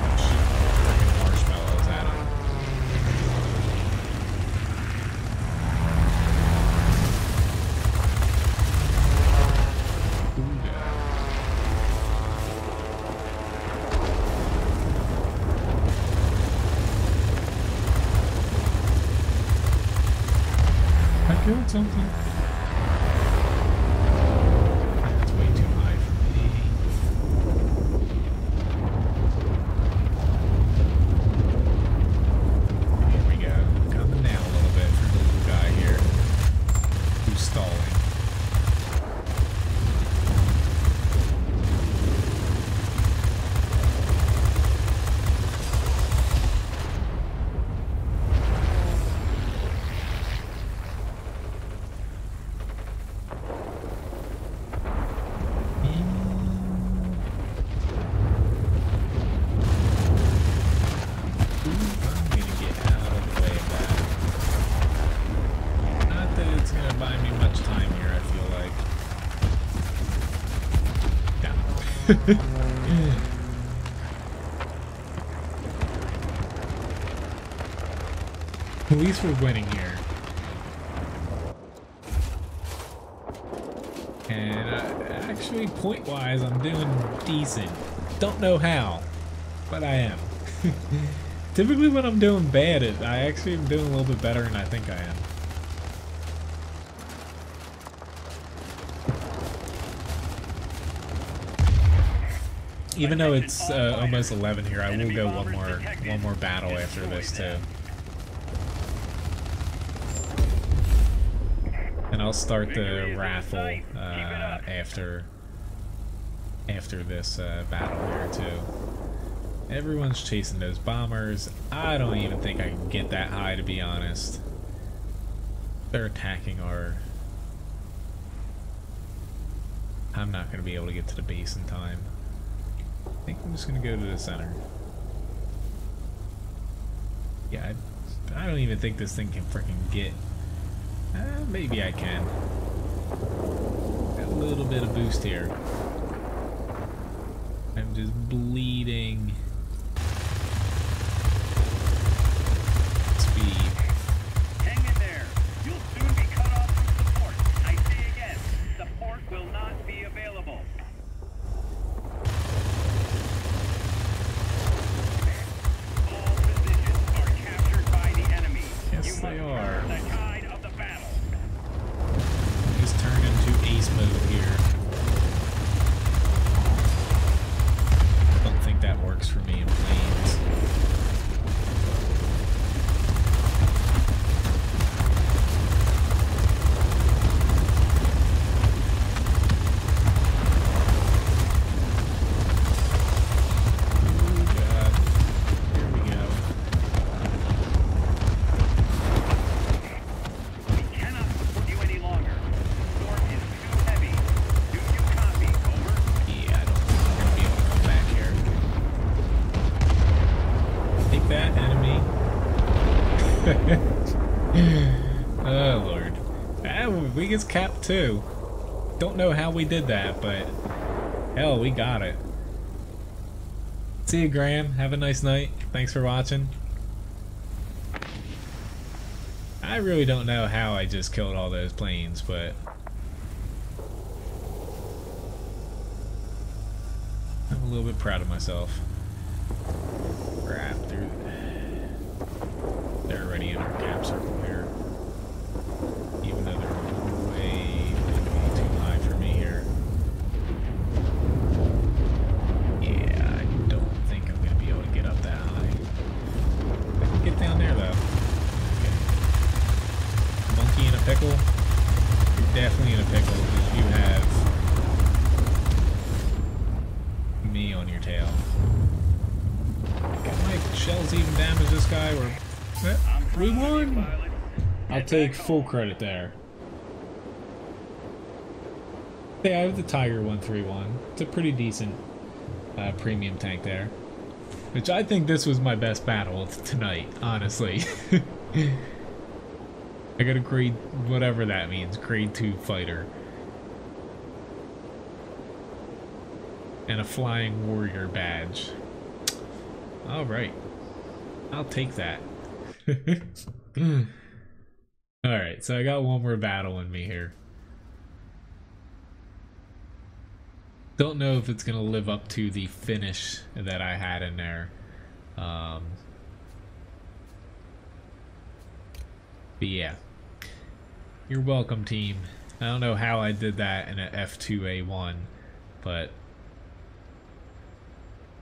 I'm shooting freaking marshmallows at him. Ooh, yeah. I killed something. At least we're winning here. And actually, point-wise, I'm doing decent. Don't know how, but I am. Typically when I'm doing bad, I actually am doing a little bit better than I think I am. Even though it's almost 11 here, I will go one more battle after this too. And I'll start the raffle after this battle here too. Everyone's chasing those bombers. I don't even think I can get that high, to be honest. They're attacking our... I'm not going to be able to get to the base in time. I think I'm just going to go to the center. Yeah, I don't even think this thing can freaking get... maybe I can. Got a little bit of boost here. I'm just bleeding speed. Hang in there. You'll soon be cut off from support. I say again, support will not be available. All positions are captured by the enemy. Yes, they are. The tide of the battle. Just turn into ace mode here. Don't think that works for me in planes. Oh god. Here we go. We cannot support you any longer. The storm is too heavy. Do you copy? Over. Yeah, I don't think I'm gonna be able to come back here. Take that, enemy. Oh lord. Ah, we get capped too. Don't know how we did that, but hell, we got it. See you, Graham. Have a nice night. Thanks for watching. I really don't know how I just killed all those planes, but I'm a little bit proud of myself. Crap, they're already in our cap circle here. Even though they're way too high for me here. Yeah, I don't think I'm gonna be able to get up that high. I can get down there though. Okay. Monkey in a pickle? You're definitely in a pickle because you have me on your tail. Can my shells even damage this guy? Or we won! I'll take full credit there. Yeah, I have the Tiger 131. It's a pretty decent premium tank there. Which I think this was my best battle tonight, honestly. I got a grade, whatever that means, grade 2 fighter. And a flying warrior badge. Alright. I'll take that. Alright, so I got one more battle in me here. Don't know if it's gonna live up to the finish that I had in there. But yeah. You're welcome, team. I don't know how I did that in an F2A1, but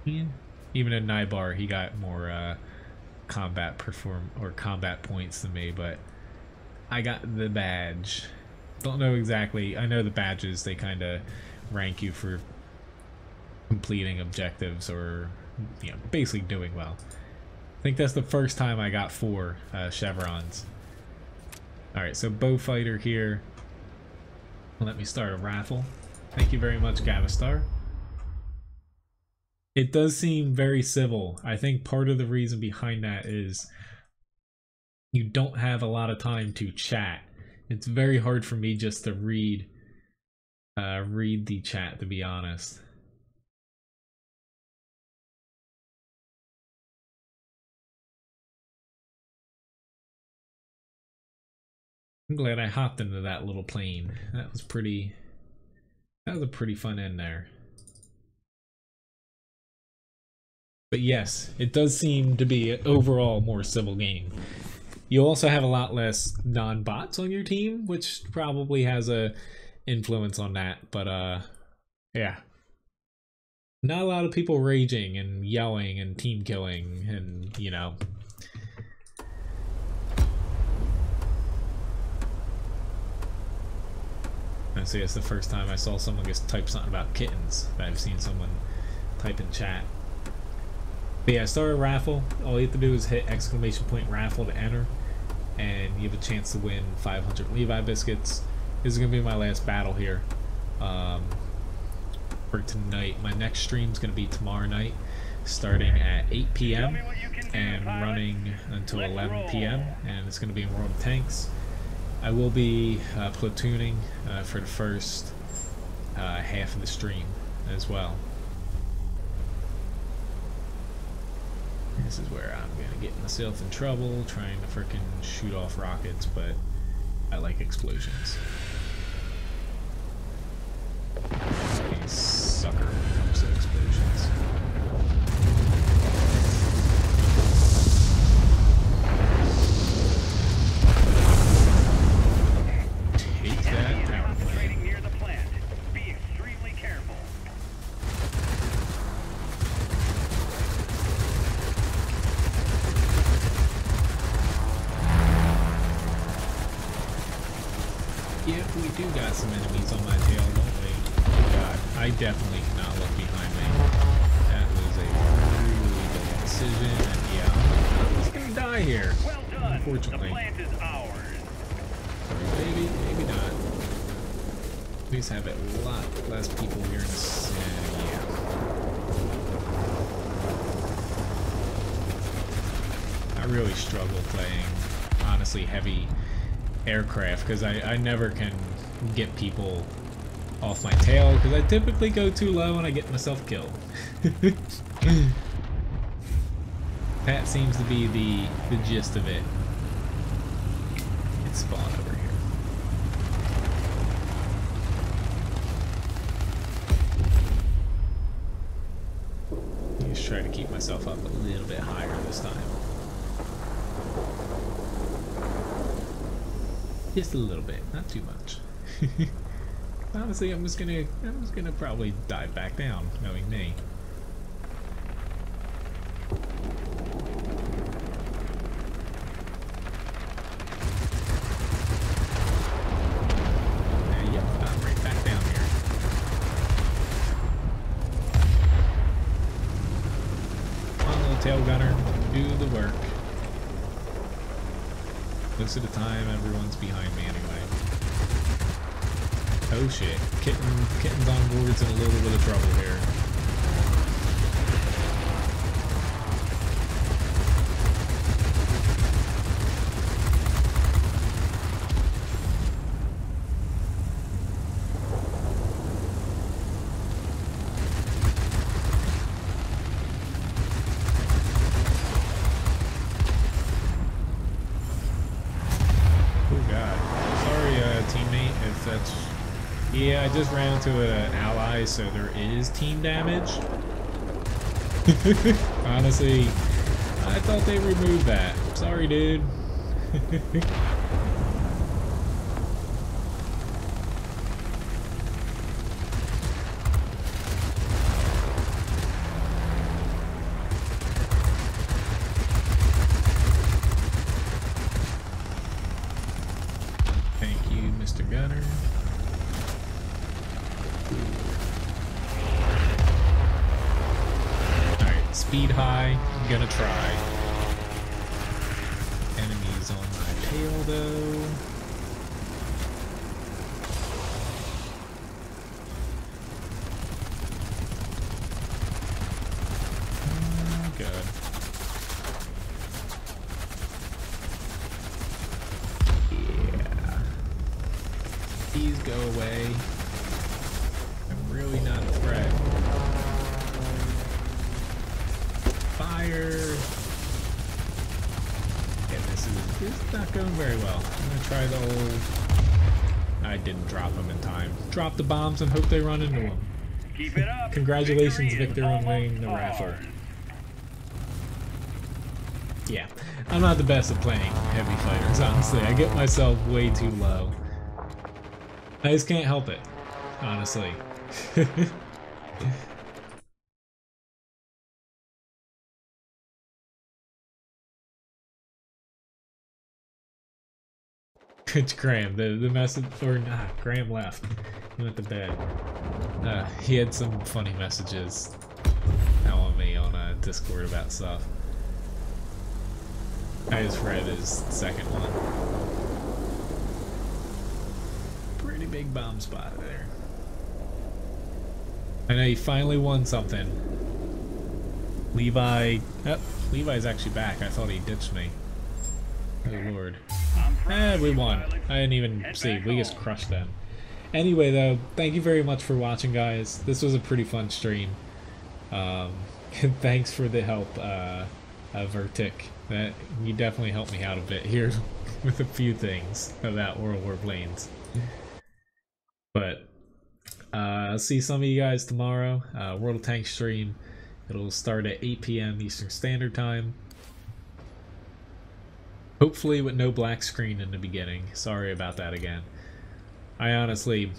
yeah. Even in Nybar, he got more combat points than me, but I got the badge. Don't know exactly. I know the badges, they kind of rank you for completing objectives or, you know, basically doing well. I think that's the first time I got 4 chevrons. Alright, so bow fighter here. Let me start a raffle. Thank you very much, Gavistar. It does seem very civil. I think part of the reason behind that is you don't have a lot of time to chat. It's very hard for me just to read the chat, to be honest. I'm glad I hopped into that little plane. That was a pretty fun end there. But yes, it does seem to be an overall more civil game. You also have a lot less non-bots on your team, which probably has a influence on that. But yeah. Not a lot of people raging and yelling and team killing and, you know. I see it's the first time I saw someone just type something about kittens that I've seen someone type in chat. But yeah, start a raffle. All you have to do is hit !raffle to enter, and you have a chance to win 500 Levi biscuits. This is gonna be my last battle here for tonight. My next stream is gonna be tomorrow night, starting at 8 p.m. and running until 11 p.m. and it's gonna be in World of Tanks. I will be platooning for the first half of the stream as well. This is where I'm gonna get myself in trouble trying to frickin' shoot off rockets, but I like explosions. A sucker when it comes to explosions. Take that power plant. Near the plant. Be extremely careful. Yeah, we do got some enemies on my tail, don't we? Oh god, I definitely cannot look behind me. That was a really bad decision, and yeah, I'm just gonna die here. Well done. Unfortunately. The plant is ours. Maybe, maybe not. We just have a lot less people here in this, yeah. I really struggle playing, honestly, heavy aircraft because I never can get people off my tail because I typically go too low and I get myself killed. That seems to be the gist of it. It's spawned over here. Just try to keep myself up a little bit higher this time. Just a little bit, not too much. Honestly, I'm just gonna probably dive back down, knowing me. Yep, I'm right back down here. Come on, little tail gunner, do the work. Most of the time, everyone's behind me anyway. Oh shit, Kitten's on board's in a little bit of trouble here. Yeah, I just ran into an ally, so there is team damage. Honestly, I thought they removed that. Sorry, dude. Thank you, Mr. Gunner. Speed high, I'm gonna try. Enemies on my tail though. Oh, good. Yeah. Please go away. I'm really not a threat. Fire! Yeah, this is not going very well. I'm gonna try the old... I didn't drop them in time. Drop the bombs and hope they run into them. Keep it up. Congratulations, Victory Victor, on winning the raffle. yeah, I'm not the best at playing heavy fighters, honestly. I get myself way too low. I just can't help it, honestly. It's Graham, the message, or nah, Graham left. He went to bed. He had some funny messages telling me on Discord about stuff. I just read his second one. Pretty big bomb spot there. I know he finally won something. Levi, oh, Levi's actually back. I thought he ditched me. Oh lord. We won. I didn't even see. We just crushed them. Anyway though, thank you very much for watching, guys. This was a pretty fun stream. Thanks for the help, Vertic. That you definitely helped me out a bit here with a few things about Warplanes. But I'll see some of you guys tomorrow. World of Tanks stream. It'll start at 8 PM Eastern Standard Time. Hopefully with no black screen in the beginning. Sorry about that again. I honestly,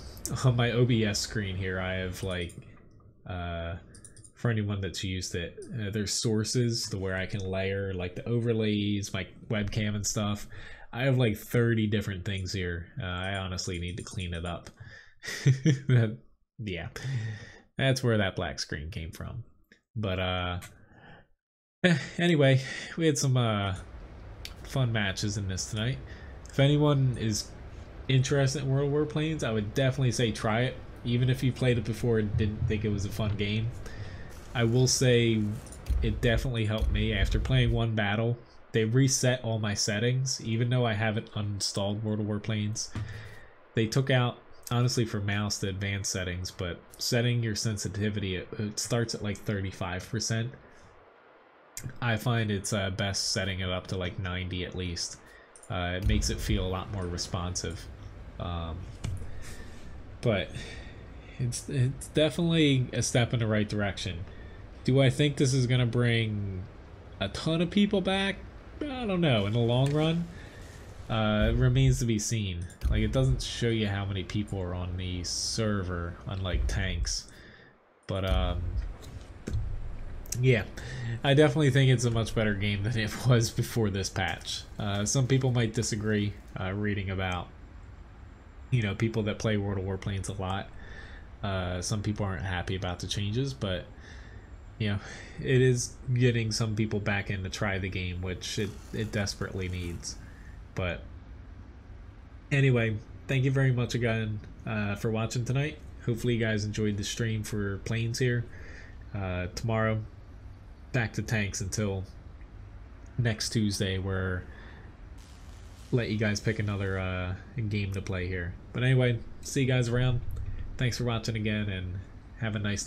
on my OBS screen here, I have like, for anyone that's used it, there's sources to where I can layer like the overlays, my webcam and stuff. I have like 30 different things here. I honestly need to clean it up. Yeah, that's where that black screen came from. But anyway, we had some fun matches in this tonight. If anyone is interested in World of Warplanes, I would definitely say try it, even if you played it before and didn't think it was a fun game. I will say it definitely helped me. After playing one battle, they reset all my settings, even though I haven't uninstalled World of Warplanes. They took out, honestly, for mouse, the advanced settings, but setting your sensitivity, it starts at like 35%. I find it's best setting it up to like 90 at least. It makes it feel a lot more responsive. But it's definitely a step in the right direction. Do I think this is gonna bring a ton of people back? I don't know. In the long run, it remains to be seen. Like, it doesn't show you how many people are on the server, unlike tanks. But yeah, I definitely think it's a much better game than it was before this patch. Some people might disagree, reading about, you know, people that play World of Warplanes a lot. Some people aren't happy about the changes, but, you know, it is getting some people back in to try the game, which it desperately needs. But anyway, thank you very much again for watching tonight. Hopefully you guys enjoyed the stream for planes here. Tomorrow, back to tanks until next Tuesday, where let you guys pick another game to play here. But anyway, see you guys around. Thanks for watching again, and have a nice